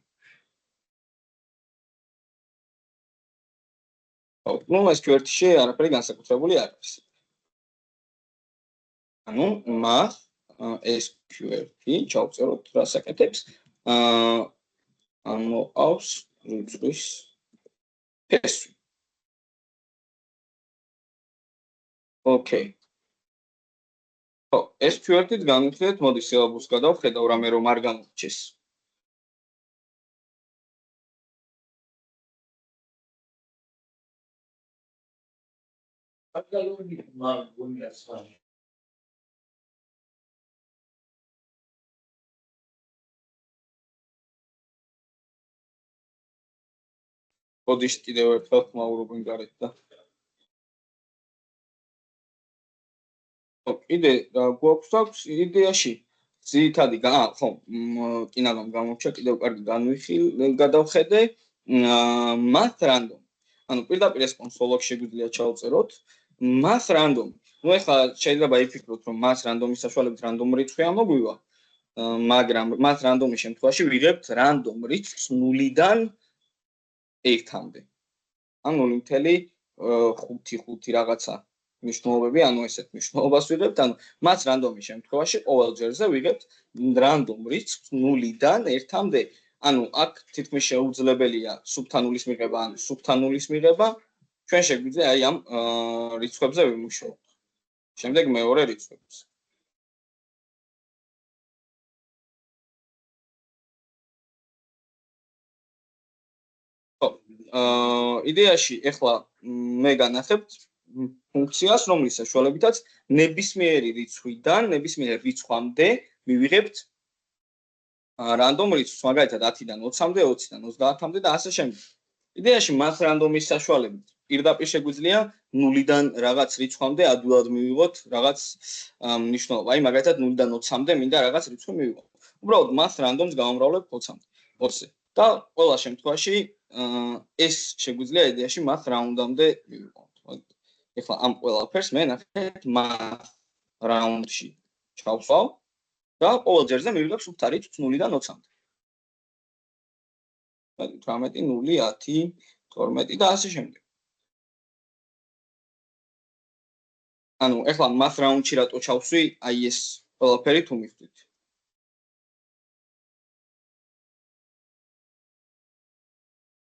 ну sqrt-ში არაფერი განსაკუთრებული არ არის. ანუ math sqrt ჩავწეროთ რას აკეთებს. ანუ აქვს რიცხვის ფესვი. ოკეი. ხო, sqrt-ით განვიხილეთ, მოდი სილაბუსს გადავხედავ, რამე რომ არ გამორჩეს. ოდის კიდევ ერთხელ ხმაურობენ გარეთ და კიდე რა გვაქვს აქვს იდეაში ძირითადი ხო კინაღამ გამორჩა კიდევ კარგი გადავხედე math random ანუ პირდაპირ ეს კონსოლოგ შეგვიძლია ჩავწეროთ math random ну ეხლა შეიძლება იფიქროთ რომ math random-ის საშუალებით random რიცხვი ამოგვივა მაგრამ math random-ის შემთხვევაში ვიღებთ random რიცხვს 0-დან 1-მდე ანუ 0.5 რაღაცა მნიშვნელობები ანუ ესეთ მნიშვნელობას ვიღებთ ანუ math random-ის შემთხვევაში ყოველ ჯერზე ვიღებთ random რიცხვს 0-დან 1-მდე ანუ აქ თითქმის შეუძლებელია სუბთან ნულის მიღება ან სუბთან ნულის მიღება ჩვენ შეგვიძლია აი ამ რიცხვებზე ვიმუშაოთ შემდეგ მეორე რიცხვებს იდეაში ეხლა მე განახებთ ფუნქციას რომლის საშუალებითაც ნებისმიერი რიცხვიდან ნებისმიერ რიცხვამდე მივიღებთ random რიცხვს მაგალითად 10-დან 20-მდე 20-დან 30-მდე და ასე შემდეგ იდეაში math random-ის საშუალებით პირდაპირ შეგვიძლია 0-დან რაღაც რიცხვამდე ადვილად მივიღოთ რაღაც მნიშვნელობა აი მაგალითად 0-დან 20-მდე მინდა რაღაც რიცხვი მივიღოთ უბრალოდ math random-ს გავამრავლებ 20-ზე და ყველა შემთხვევაში ეს შეგვიძლია იდეაში math round-მდე მივიღოთ ეხლა ამ ყველაფერს მე ნახეთ math round-ში ჩავსვავ და ყოველ ჯერზე მივიღებ სუბთა რიცხვს 0-დან 20-მდე 18 0 10 12 და ასე შემდეგ ანუ ეხლა math round-ში რატო ჩავსვი აი ეს ყველაფერი თუ მივხვდით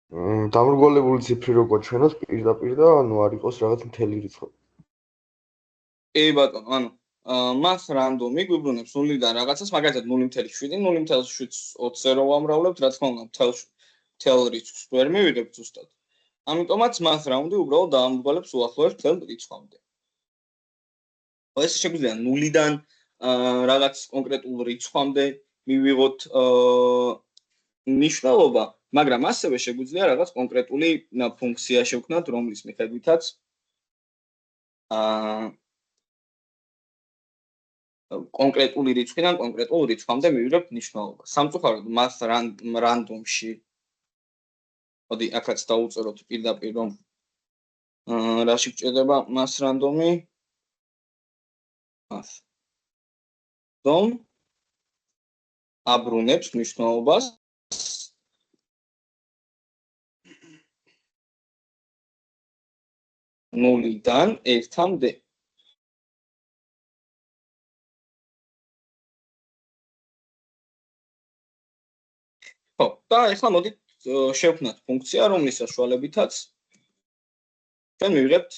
დამრგვალებული ციფრი როგორ ჩვენოთ პირდაპირ და ანუ არ იყოს რაღაც მთელი რიცხვი. კი ბატონო, ანუ math random-ი გვიბრუნებს 0-დან რაღაცას, მაგალითად 0.7, 0.7-ზე რო ვამრავლებთ, რა თქმა უნდა, მთელ რიცხვს ვერ მივიღებთ ზუსტად. ამიტომაც math round-ი უბრალოდ დაამრგვალებს უახლოეს მთელ რიცხვამდე. ეს შეგვიძლია 0-დან რაღაც კონკრეტულ რიცხვამდე მივიღოთ ნიშნულობა მაგრამ ასევე შეგვიძლია რაღაც კონკრეტული ფუნქცია შევქმნათ, რომლის მიხედვითაც კონკრეტული რიცხვიდან კონკრეტულ რიცხვამდე მივიღებთ ნიშნულობა. სამწუხაროდ math random-ში მოდი აქაც დავუწეროთ პირდაპირ რომ რაში გჭირდება math random-ი math random აბრუნებს ნიშნულობას 0-დან 1-მდე. ხო, და ახლა მოდით შევქმნათ ფუნქცია, რომლის საშუალებითაც ჩვენ მივიღებთ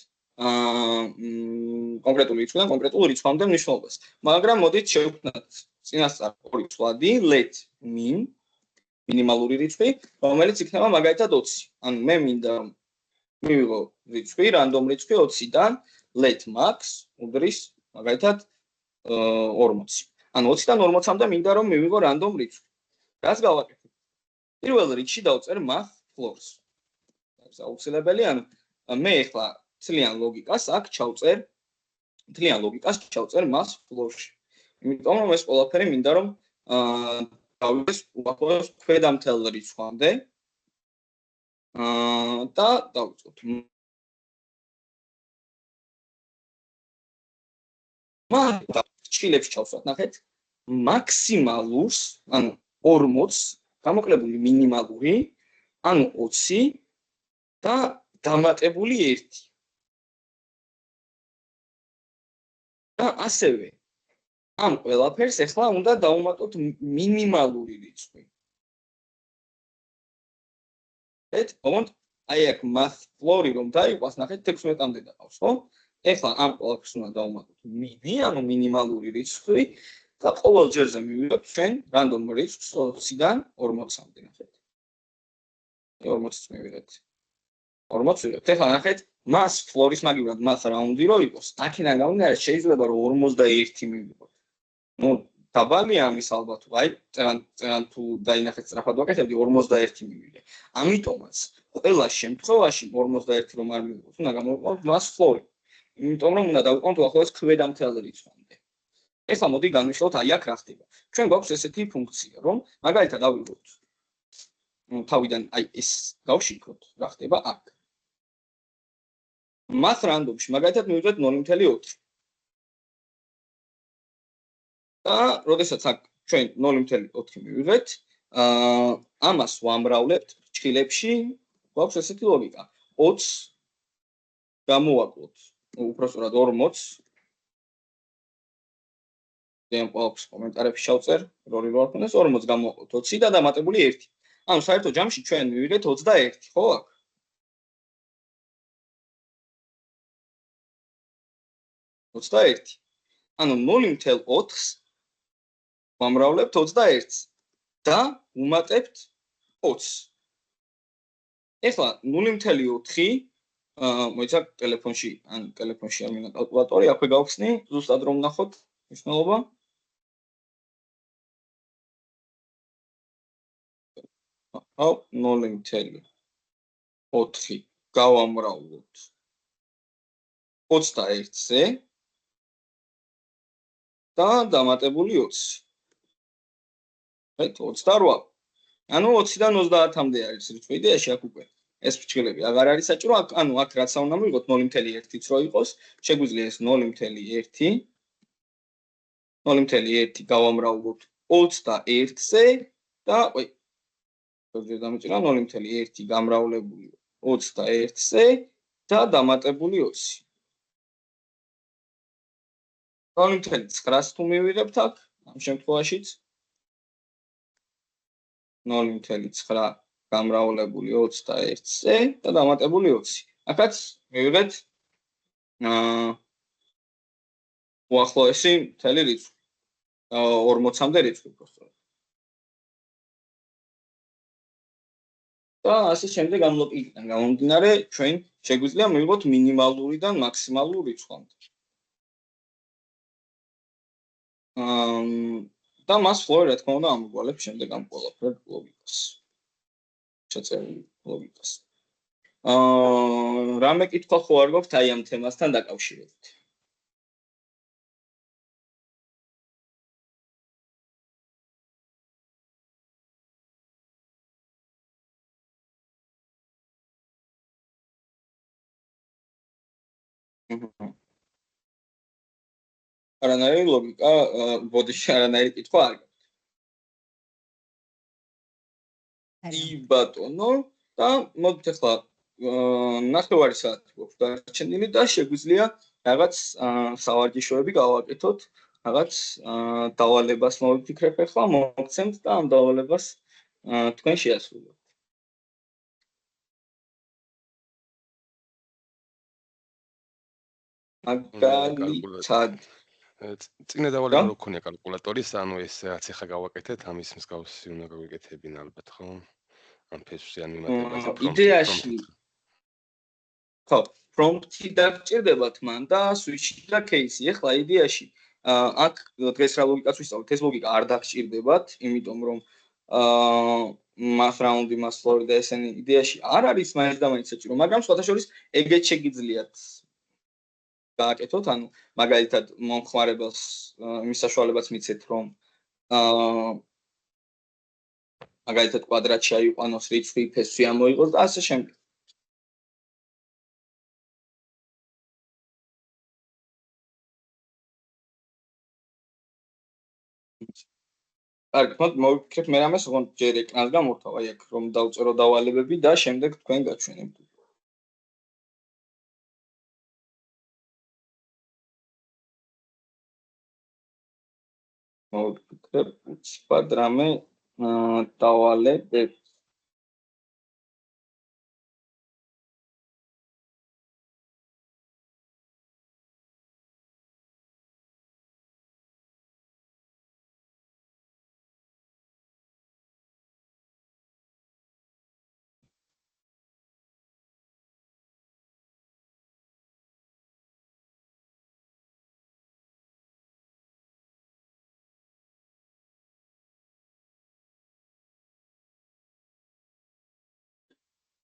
კონკრეტული რიცხვიდან კონკრეტულ რიცხვამდე ნიშნულობას. მაგრამ მოდით შევქმნათ წინასწარ ორი ცვლადი let min მინიმალური რიცხვი, რომელიც იქნება მაგალითად 20. ანუ მე მინდა მივიღო რიცხვი, random რიცხვი 20-დან let max უდრის მაგალითად 40. ანუ 20-დან 40-მდე მინდა რომ მივიღო random რიცხვი. რას გავაკეთებ? პირველ რიგში დავწერ math floors. ეს აუცილებელი, ანუ მე ახლა მთლიან ლოგიკას აქ ჩავწერ math floors-ში. იმიტომ რომ ეს ყველაფერი მინდა რომ დავიდეს უახლოეს ქვედა მთელ რიცხვამდე. და დავიწყოთ. ჩილებს ჩავსვათ, ნახეთ. მაქსიმალურს, ანუ 40 გამოკლებული მინიმალური, ანუ 20 და დამატებული 1. და ასევე ამ ყველაფერს ახლა უნდა დავუმატოთ მინიმალური რიცხვი. აი აქ math floor-ი რომ დაიყვას, ნახეთ 16-მდე დაყავს, ხო? ეხლა ამ ყველაფერს უნდა დავუმატოთ mini, ანუ მინიმალური რიცხვი და ყოველ ჯერზე მივიღებთ ჩვენ random რიცხვს 20-დან 40-მდე, ნახეთ. 40-ს მივიღებთ. 40 ვიღებთ. ეხლა ნახეთ, მას ფლორის მაგივრად მას რაუნდი რო იყოს, აქედან გამომდინარე შეიძლება რომ 41 მივიღოთ. ნუ დაბალია ამის ალბათ, აი, წერან თუ დაინახეთ სწრაფად ვაკეთებდი 41 მივიღე. ამიტომაც ყველა შემთხვევაში 41 რომ არ მივიღოთ, უნდა გამოვიყოთ მას ფლორი. იმიტომ რომ უნდა დავიყვანოთ უახლოეს ქვედამთელ რიცხვამდე. ეხლა მოდი განვიშალოთ აი აქ რა ხდება. ჩვენ გვაქვს ესეთი ფუნქცია, რომ მაგალითად დავიღოთ თავიდან აი ეს გავშიქროთ, რა ხდება აქ. მას რანდომში მაგალითად მივიღეთ 0.4. და როდესაც აქ ჩვენ 0.4 მივიღეთ, ამას ვამრავლებთ ფრჩხილებში, გვაქვს ესეთი ლოგიკა. 20 გამოვაკლოთ, უпростоრად 40. დიამ ყავს კომენტარებში შევწერ, როლი რო არ ქონდეს 40 გამოვაკლოთ 20 და დამატებული 1. ანუ საერთო ჯამში ჩვენ მივიღეთ 21, ხო აქ? ანუ 0.4-ს ვამრავლებთ 21-ს და ვუმატებთ 20-ს. ეხლა 0.4 მოიცა ტელეფონში არ მინდა კალკულატორი, აქვე გავხსნი, ზუსტად რომ ნახოთ მნიშვნელობა. აუ 0.4 გავამრავლოთ 21-ზე და დამატებული 20. აი 28. ანუ 20-დან 30-მდე არის რიცხვი, იდეაში აქ უკვე ეს ფრჩხილები აღარ არის საჭირო, ანუ აქ რაც უნდა მივიღოთ 0.1-იც რო იყოს, შეგვიძლია ეს 0.1 გავამრავლოთ 21-ზე და აი ზოგჯერ დამეჭირა 0.1 გამრავლებული 21-ზე და დამატებული 20. 0.9-ს თუ მივიღებთ აქ ამ შემთხვევაშიც 0.9 გამრავლებული 21-ზე და დამატებული 20. აქაც მივიღეთ უახლოესი მთელი რიცხვი. 40-მდე რიცხვი უბრალოდ. და ასე შემდეგ ამ ლოგიკიდან გამომდინარე, ჩვენ შეგვიძლია მივიღოთ მინიმალურიდან მაქსიმალურ რიცხვამდე. და მას ფლორი რა თქმა უნდა ამოგვალებს შემდეგ ამ ყველაფერ ლოგიკას. შეწერილი ლოგიკას. რამე კითხვა ხო არ გვაქვს აი ამ თემასთან დაკავშირებით? არანაირი ლოგიკა, ბოდიში არანაირი კითხვა არ გაქვს. ი ბატონო და მოდით ახლა ნახევარი საათი გვაქვს დარჩენილი და შეგვიძლია რაღაც სავარჯიშოები გავაკეთოთ, რაღაც დავალებას მოვიფიქრებ ახლა, მოგცემთ და ამ დავალებას თქვენ შეასრულებთ. მაგალითად წინა დავალება რო ქონია კალკულატორის, ანუ ეს რაც ახლა გავაკეთეთ, ამის მსგავსი უნდა გავიკეთებინ ალბათ, ხო? ამ ფესვზე ან მიმატებაზე იდეაში ხო, პრომპტი დაგჭირდებათ მან და სვიჩი და кейსი. ახლა იდეაში აქ დღეს რა ლოგიკას ვისწავლეთ, ეს ლოგიკა არ დაგჭირდებათ, იმიტომ რომ მას რაუნდი, მას ფლორი და ესენი იდეაში არ არის მაინც და მაინც საჭირო, მაგრამ სხვათა შორის ეგეც შეგიძლიათ გააკეთოთ, ანუ მაგალითად მომხმარებელს იმის საშუალებაც მიცეთ, რომ მაგალითად კვადრატში აიყვანოს რიცხვი, ფესვი ამოიღოს და ასე შემდეგ. კარგი, მოვიფიქრეთ მე რამეს, ოღონდ ჯერ ეკრანს გამორთავ, აი აქ რომ დავწერო დავალებები და შემდეგ თქვენ გაჩვენებთ. მოვიფიქრებ უცბად რამე დავალებები.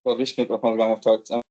როდის მიკროფონს გამოვთავაზეთ?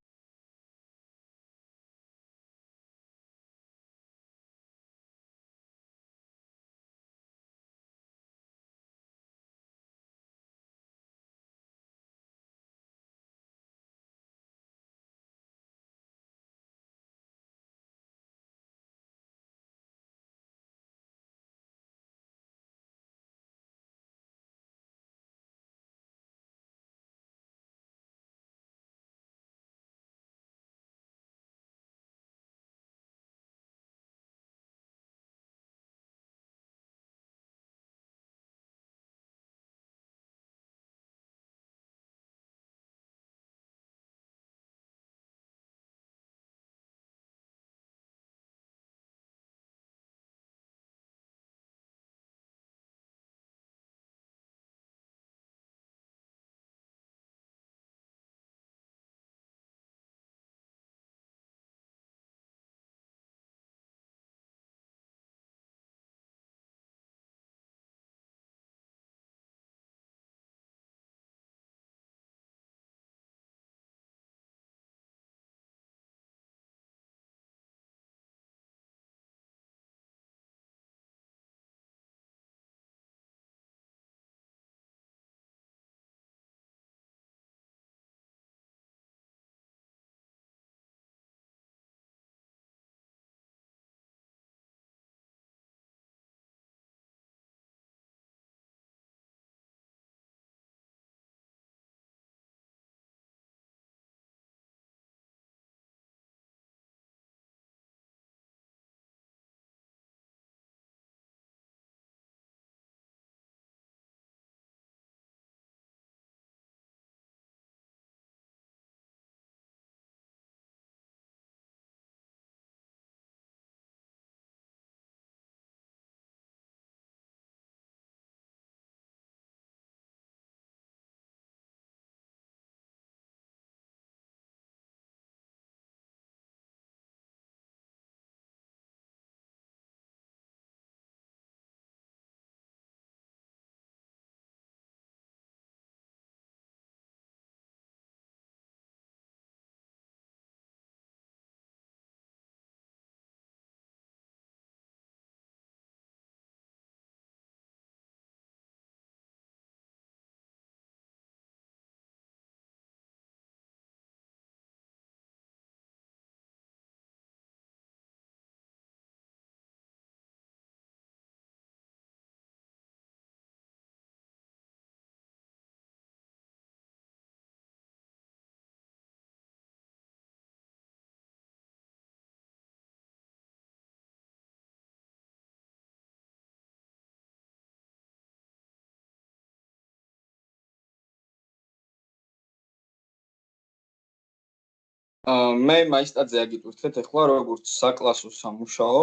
მე მაისტაძე აგიტვირთეთ ახლა როგორც საკლასო სამუშაო.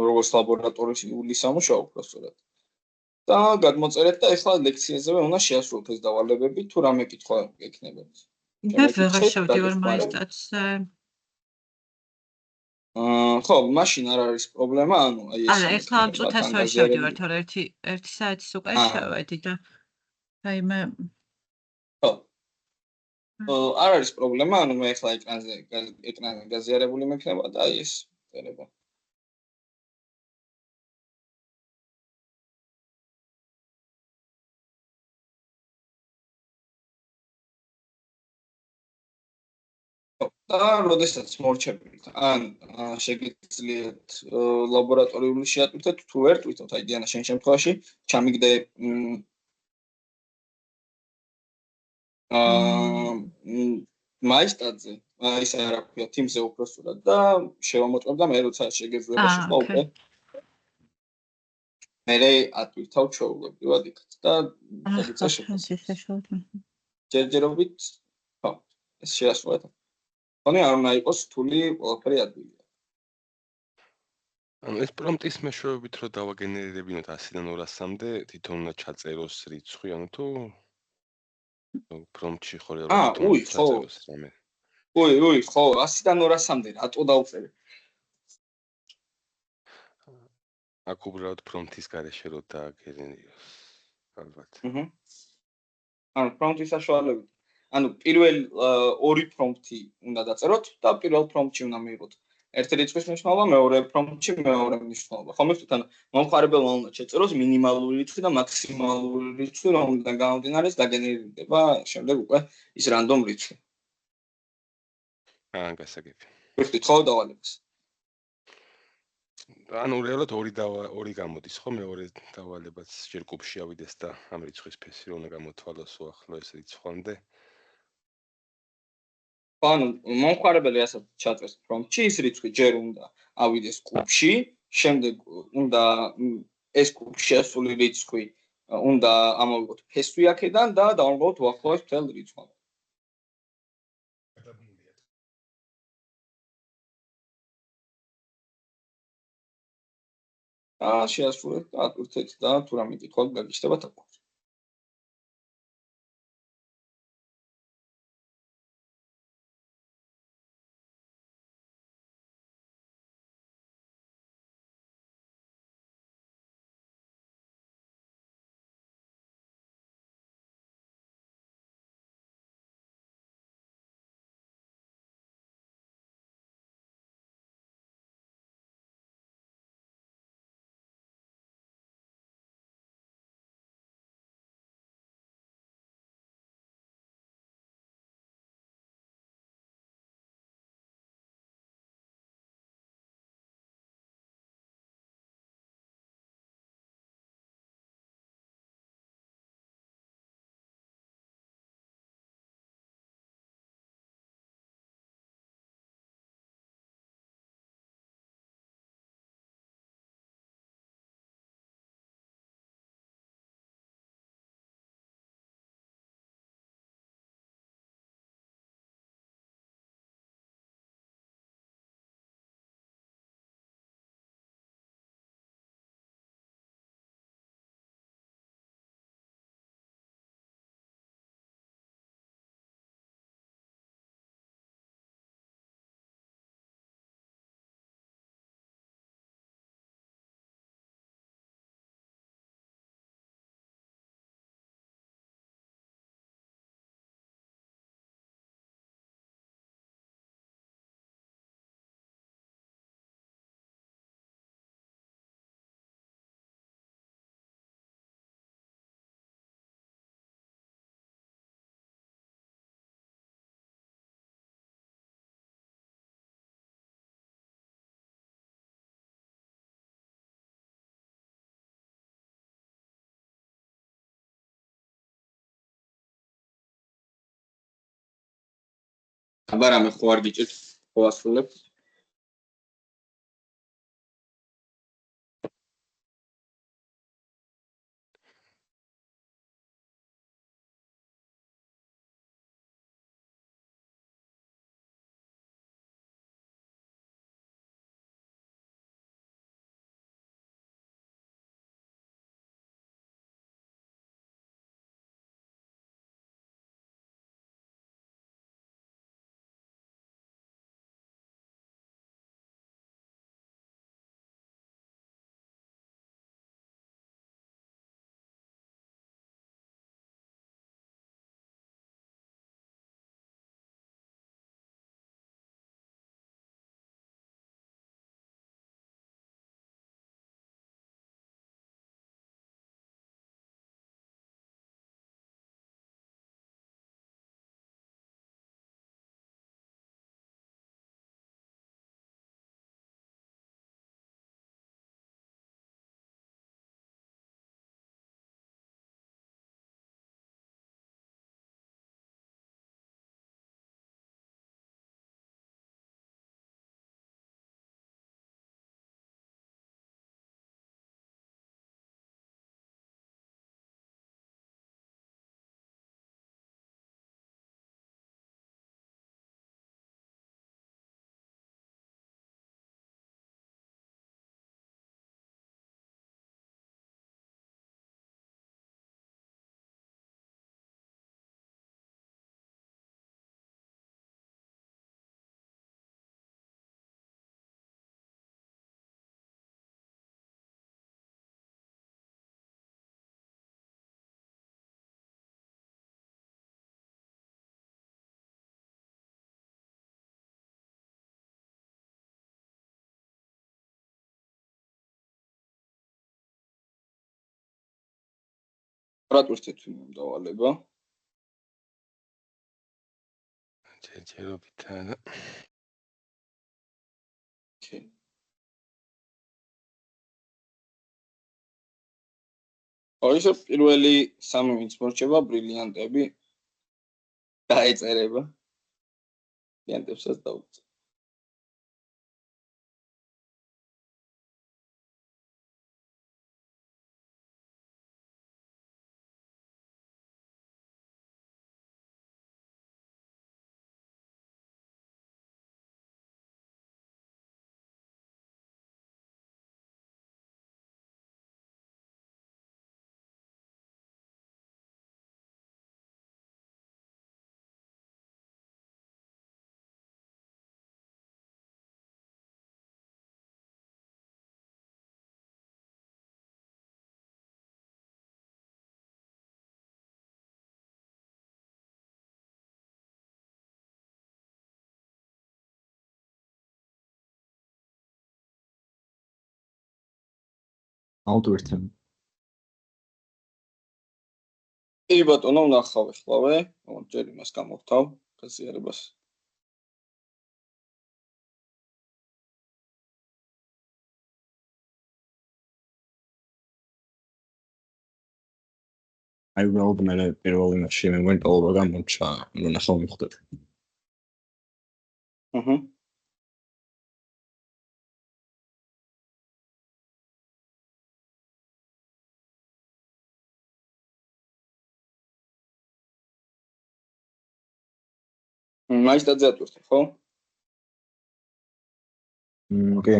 როგორც ლაბორატორიული სამუშაო უბრალოდ. და გადმოწერეთ და ახლა ლექციაზევე უნდა შეასრულოთ ეს დავალებები, თუ რამე კითხვა ექნებათ. მე ვეღარ შევდივარ მაისტაცზე. ხო, მაშინ არ არის პრობლემა, ანუ აი ეს. არა, ახლა ამ წუთას ვერ შევდივარ, თორე ერთი საათის უკვე შევედი და აი მე არ არის პრობლემა, ანუ მე ახლა ეკრანზე გაზიარებული მექნება და აი ეს წერება. და როდესაც მორჩებით, ან შეგიძლიათ ლაბორატორიული შეატვირთეთ, თუ ვერ ტვირთოთ, აი დიანა შენ შემთხვევაში ჩამიგდე მაისტაძე, ის რა ქვია, Teams-ზე უბრალოდ და შევამოწმებ და მე როცა შეგეძლება შეხვდა უკვე მე ატვირთავ ჩვეულებრივად იქით და დაგიწა შეხვდა. ჯერჯერობით ხო, ეს შეასრულეთ. ხონი არ უნდა იყოს რთული ყველაფერი ადვილია. ანუ ეს პრომპტის მეშვეობით რო დავაგენერირებინოთ 100-დან 200-მდე, თვითონ უნდა ჩაწეროს რიცხვი, ანუ თუ პრომპტში ხო რა ჩაწეროს რამე. უი, ხო, 100-დან 200-მდე რატო დავწერე? აქ უბრალოდ ფრონტის გარეშე რო დააგერენიოს. ალბათ. ანუ პრომპტის საშუალებით. ანუ პირველ ორი პრომპტი უნდა დაწეროთ და პირველ პრომპტში უნდა მიიღოთ ერთი რიცხვის მნიშვნელობა, მეორე პრომპტში მეორე მნიშვნელობა. ხომ იხდით, ანუ მომხმარებელმა უნდა შეწეროს მინიმალური რიცხვი და მაქსიმალური რიცხვი, რომლიდან გამომდინარე დაგენერირდება შემდეგ უკვე ის რანდომ რიცხვი. გასაგები. იხდით ხო დავალებას. ანუ რეალურად ორი გამოდის, ხო? მეორე დავალებაც ჯერ კუბში ავიდეს და ამ რიცხვის ფესი რომ უნდა გამოთვალოს უახლოეს რიცხვამდე. ანუ მომხმარებელი ასეთ ჩაწერს პრომპტში, ის რიცხვი ჯერ უნდა ავიდეს კუბში, შემდეგ უნდა ეს კუბში ასული რიცხვი უნდა ამოვიღოთ ფესვი აქედან და დავამბობთ უახლოეს მთელ რიცხვამდე. შეასრულეთ აკურთეთ და თუ რამე კითხვა გაგიჩნდება თქო. აბა რამე ხო არ გიჭირთ ხო ასრულებთ ოპერატორის თითქმის დავალება. ჯერჯერობითა და ისე პირველი 3 ვინც მორჩება ბრილიანტები დაეწერება. ბრილიანტებსაც დავუწევ. აუტვერთან. კი ბატონო, ნახავ ეხლავე. ჯერ იმას გამოვთავ გაზიარებას. აი უბრალოდ მე პირველ იმაში მე მგონი გამორჩა, რომ ნახავ მიხვდები. აჰა. მაინც დაძატვირთ, ხო? კი.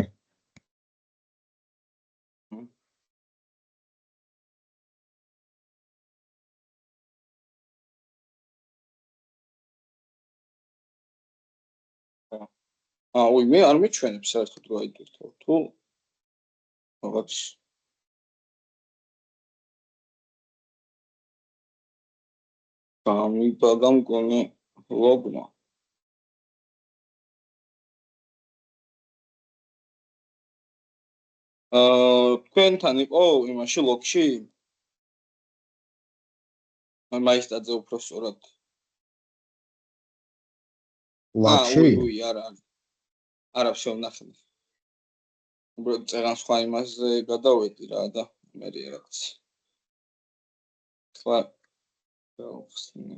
უი, მე არ მიჩვენებ საერთოდ რა იდურთო. თუ რაღაც გამიგონი ლოგმა. თქვენთან იყო იმაში ლოგში? მაისტაძე უფრო სწორად. ლოგში? უი, არა, всё, ნახე. უბრალოდ წერან სხვა იმაზე გადავედი რა და მე რაღაც. სხვა გავხსნი.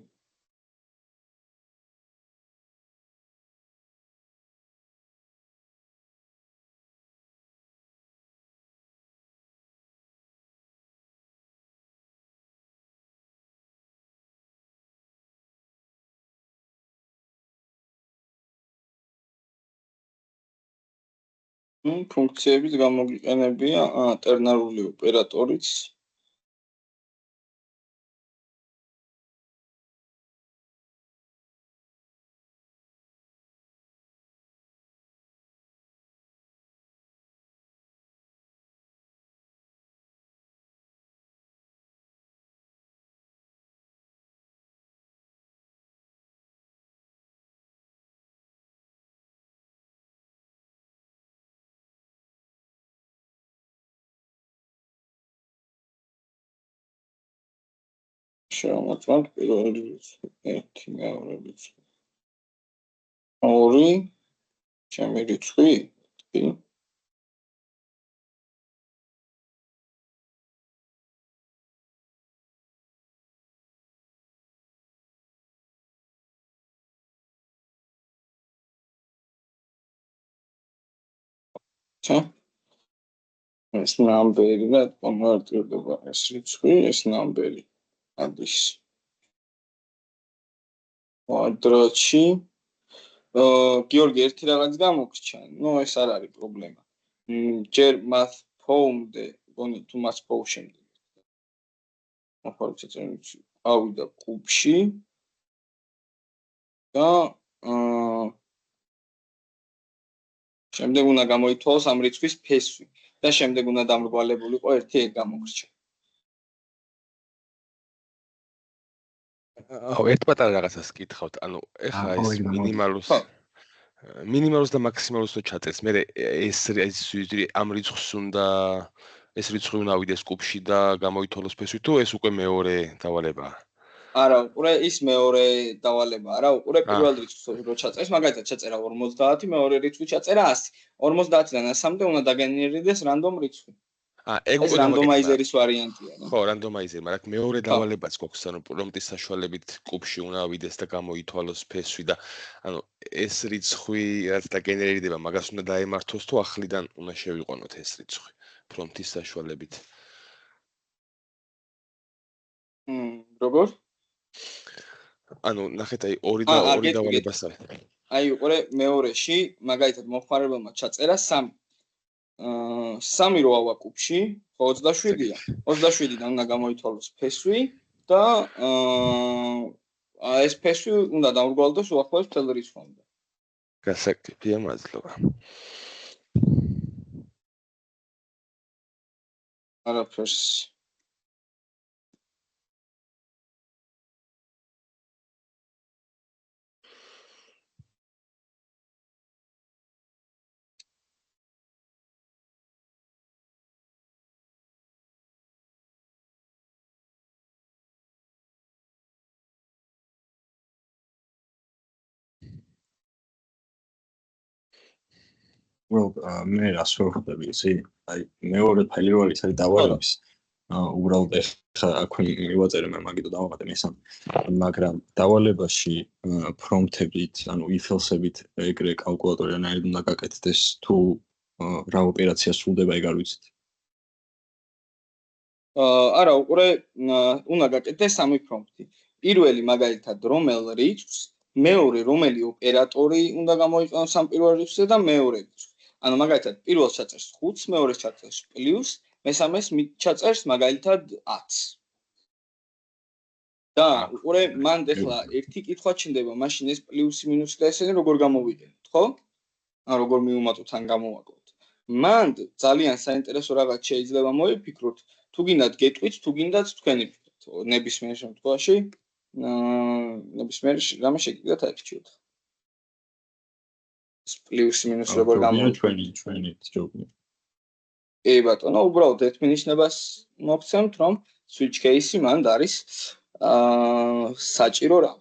ფუნქციების გამოგიყენებია ტერნარული ოპერატორიც. შემოწმოთ პირველი რიცხვი 1, მეორე რიცხვი 2, ჩემი რიცხვი 1. ეს ნამბერი და კონვერტირდება ეს რიცხვი, ეს ნამბერი ადის კვადრატში. გიორგი, ერთი რაღაც გამოგრჩა. ეს არ არის პრობლემა. ჯერ მას ფოუნდე, გონი თუ მას ფოუ შემდეგ. ავიდა კუბში და შემდეგ უნდა გამოითვალოს ამ რიცხვის ფესვი და შემდეგ უნდა დამრგვალებულიყო ერთი ეგ გამოგრჩა. ერთ პატარა რაღაცას კითხავთ, ანუ ეხლა ეს მინიმალურს და მაქსიმალურს თუ ჩაწერს, მე ეს ამ რიცხვს უნდა ეს რიცხვი უნდა ავიდეს კუბში და გამოითვალოს ფესვი თუ ეს უკვე მეორე დავალებაა? არა, უყურე ის მეორე დავალებაა რა, უყურე პირველ რიცხვს რო ჩაწერს, მაგალითად ჩაწერა 50, მეორე რიცხვი ჩაწერა 100. 50-დან 100-მდე უნდა დაგენერირდეს რანდომ რიცხვი. ეგ ეს რანდომაიზერის ვარიანტია. ხო, რანდომაიზერი, მაგრამ მეორე დავალებაც გვაქვს, ანუ პრომპტის საშუალებით კუბში უნდა ავიდეს და გამოითვალოს ფესვი და ანუ ეს რიცხვი რაც დაგენერირდება, მაგას უნდა დაემართოს თუ ახლიდან უნდა შევიყვანოთ ეს რიცხვი პრომპტის საშუალებით. როგორ? ანუ ნახეთ, აი ორი დავალებას არის. აი უყურე მეორეში, მაგალითად მომხმარებელმა ჩაწერა 3. 3 რო ავა კუბში, ხო 27-ია. 27-დან უნდა გამოითვალოს ფესვი და ეს ფესვი უნდა დაურგვალოს უახლოეს მთელ რიცხვამდე. გასაგებია, მადლობა. არაფერს. მე რას ვხვდები ისი? აი მეორე ფაილი რო არის დავალების. უბრალოდ ეხლა აქვე მივაწერე მე მაგითო დავაყენე მესამე. მაგრამ დავალებაში პრომპტებით, ანუ if-else-ებით ეგრე კალკულატორიანაირად უნდა გაკეთდეს თუ რა ოპერაცია სრულდება ეგ არ ვიცით. არა, უყურე უნდა გაკეთდეს 3 პრომპტი. პირველი მაგალითად რომელ რიცხვს, მეორე რომელი ოპერატორი უნდა გამოიყენოს ამ პირველ რიცხვზე და მეორე რიცხვი. ანუ მაგალითად პირველს ჩაწერს 5-ს, მეორეს ჩაწერს პლუს, მესამეს ჩაწერს მაგალითად 10-ს. და უყურე მან ეხლა ერთი კითხვა ჩნდება, მაშინ ეს პლუსი მინუსი და ესენი როგორ გამოვიგებთ, ხო? ან როგორ მივუმატოთ ან გამოვაკლოთ. მან ძალიან საინტერესო რაღაც შეიძლება მოიფიქროთ, თუ გინდათ გეტყვით, თუ გინდათ თქვენი ნებისმიერ შემთხვევაში, ნებისმიერ რამე შეგიძლიათ აირჩიოთ. პლუს მინუს როგორ გამოვიგებთ ჩვენი ჯობია. ბატონო, უბრალოდ ერთ მინიშნებას მოგცემთ, რომ switch case-ი მანდ არის საჭირო რა.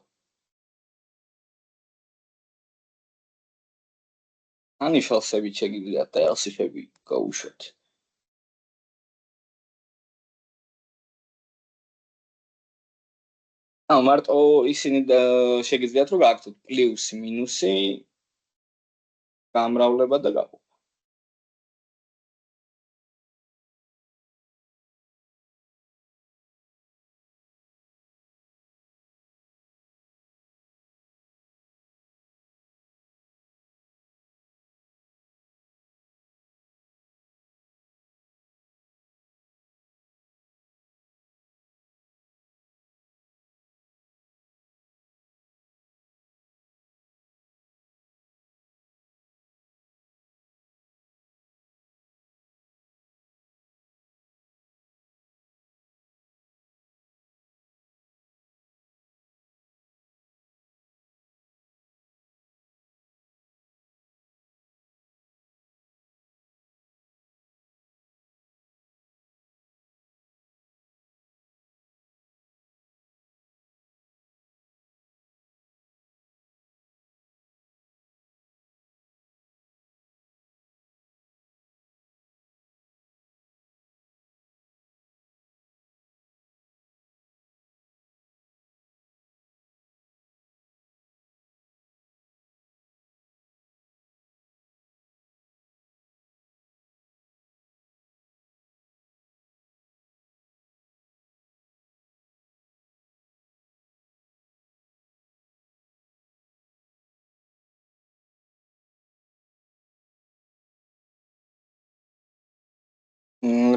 ან if-else-ები შეგიძლიათ და else-ები გაუშვათ. მარტო ისინი შეგიძლიათ რომ გააკეთოთ პლუსი, მინუსი, გამრავლება და გაყოფა.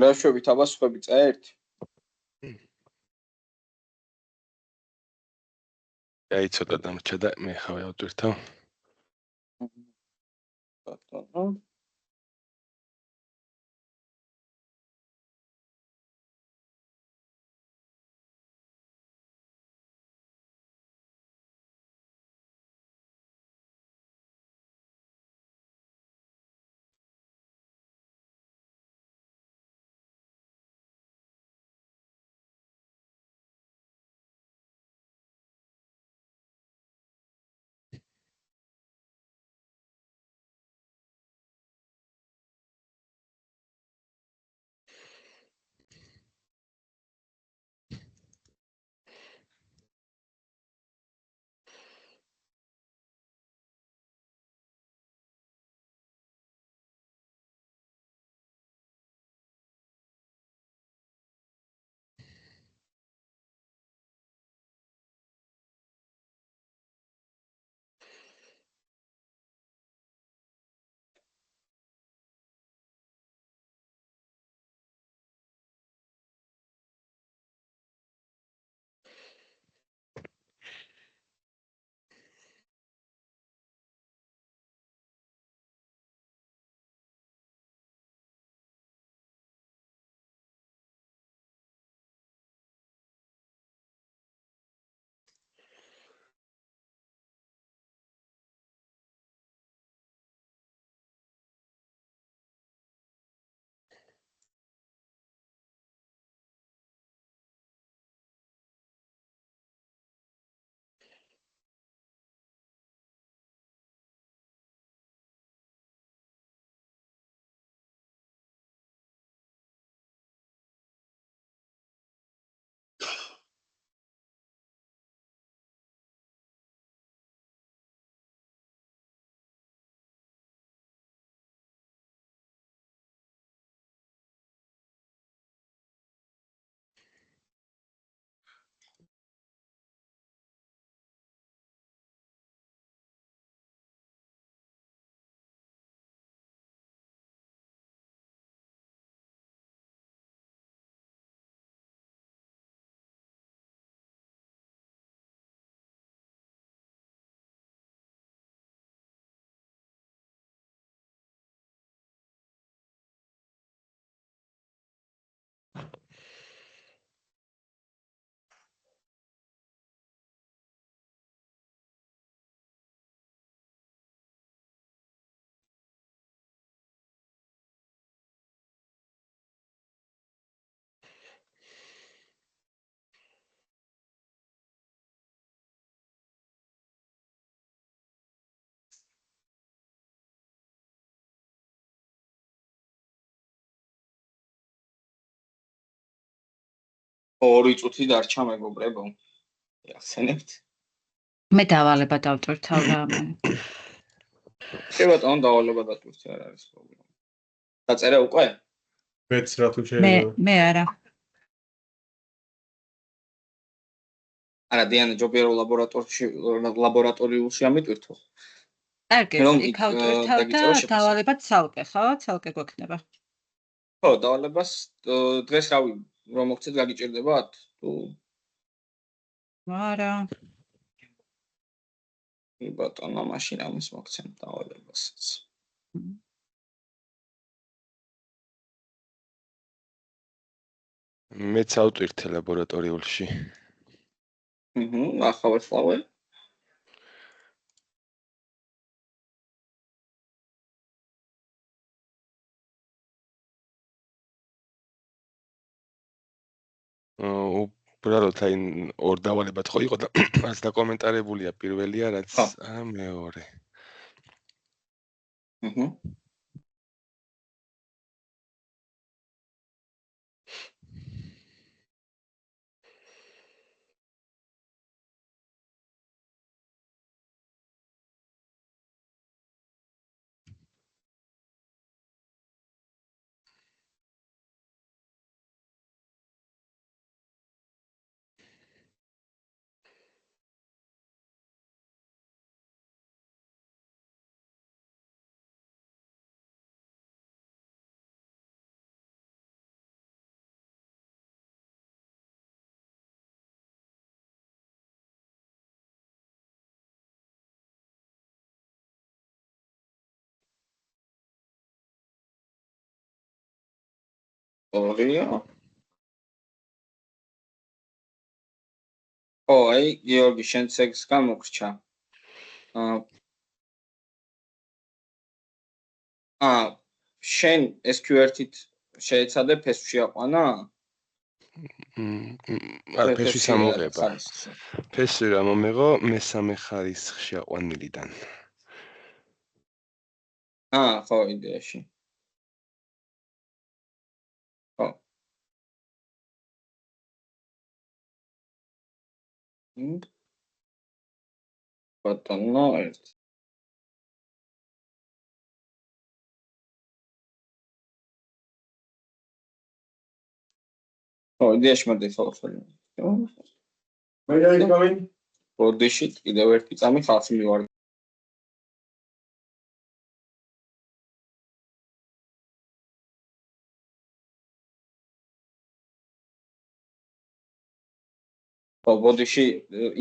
რა შევით აბასხვები წერთ? აი ცოტა დამრჩა და მე ხავ ავტვირთავ. ბატონო 2 წუთი დარჩა მეგობრებო. ახსენებთ? მე დავალება დავტვირთავ რა. კი ბატონო, დავალება დატვირთი, არ არის პრობლემა. დაწერე უკვე? მეც რა თუ შეიძლება. მე არა. არა, დიანა, ჯობია რომ ლაბორატორიულში ამიტვირთო. კარგი, იქ ავტვირთავ და დავალებაც ცალკე, ხო? ცალკე გვექნება. ხო, დავალებას დღეს რავი, რომ მოგცეთ გაგიჭირდებათ? თუ არა. კი ბატონო, მაშინ ამის მოგცემ დავალებასაც. მეც ავტვირთე ლაბორატორიულში. ახავე სლავე. უბრალოდ აი 2 დავალებად ხო იყო და რაც დაკომენტარებულია პირველია, რაც მეორე. ორია. აი, გიორგი, შენც ეგს გამოგრჩა. შენ SQ1-ით შეეცადე ფესვში აყვანა? არა, ფესვის ამოღება. ფესვი რა მომეღო მესამე ხარისხში აყვანილიდან. ხო, იდეაში. ხო. ბატონო, ერთ. ხო, იდეაში მოდი ხოლმე. მე დაიწყავენ. ბოდიში კიდევ ერთი წამი ხალხი მივარ. ბოდიში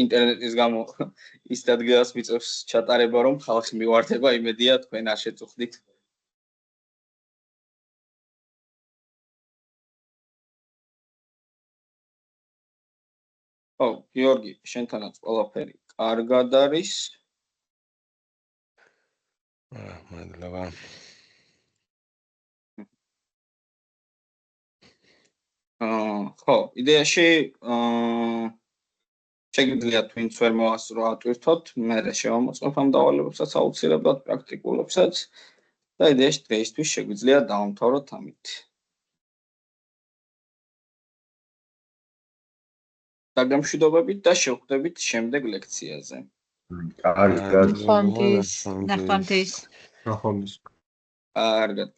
ინტერნეტის გამო ის ადგილას მიწევს ჩატარება, რომ ხალხი მივარდება, იმედია თქვენ არ შეწუხდით. ხო, გიორგი, შენთანაც ყველაფერი კარგად არის. მადლობა. ხო, იდეაში შეგიძლიათ ვინც ვერ მოასწრო ატვირთოთ, მე შევამოწმებ ამ დავალებებსაც აუცილებლად პრაქტიკულებსაც და იდეაში დღეისთვის შეგვიძლია დავამთავროთ ამით. დაგემშვიდობებით და შევხვდებით შემდეგ ლექციაზე. ნახვამდის. ნახვამდის. კარგად.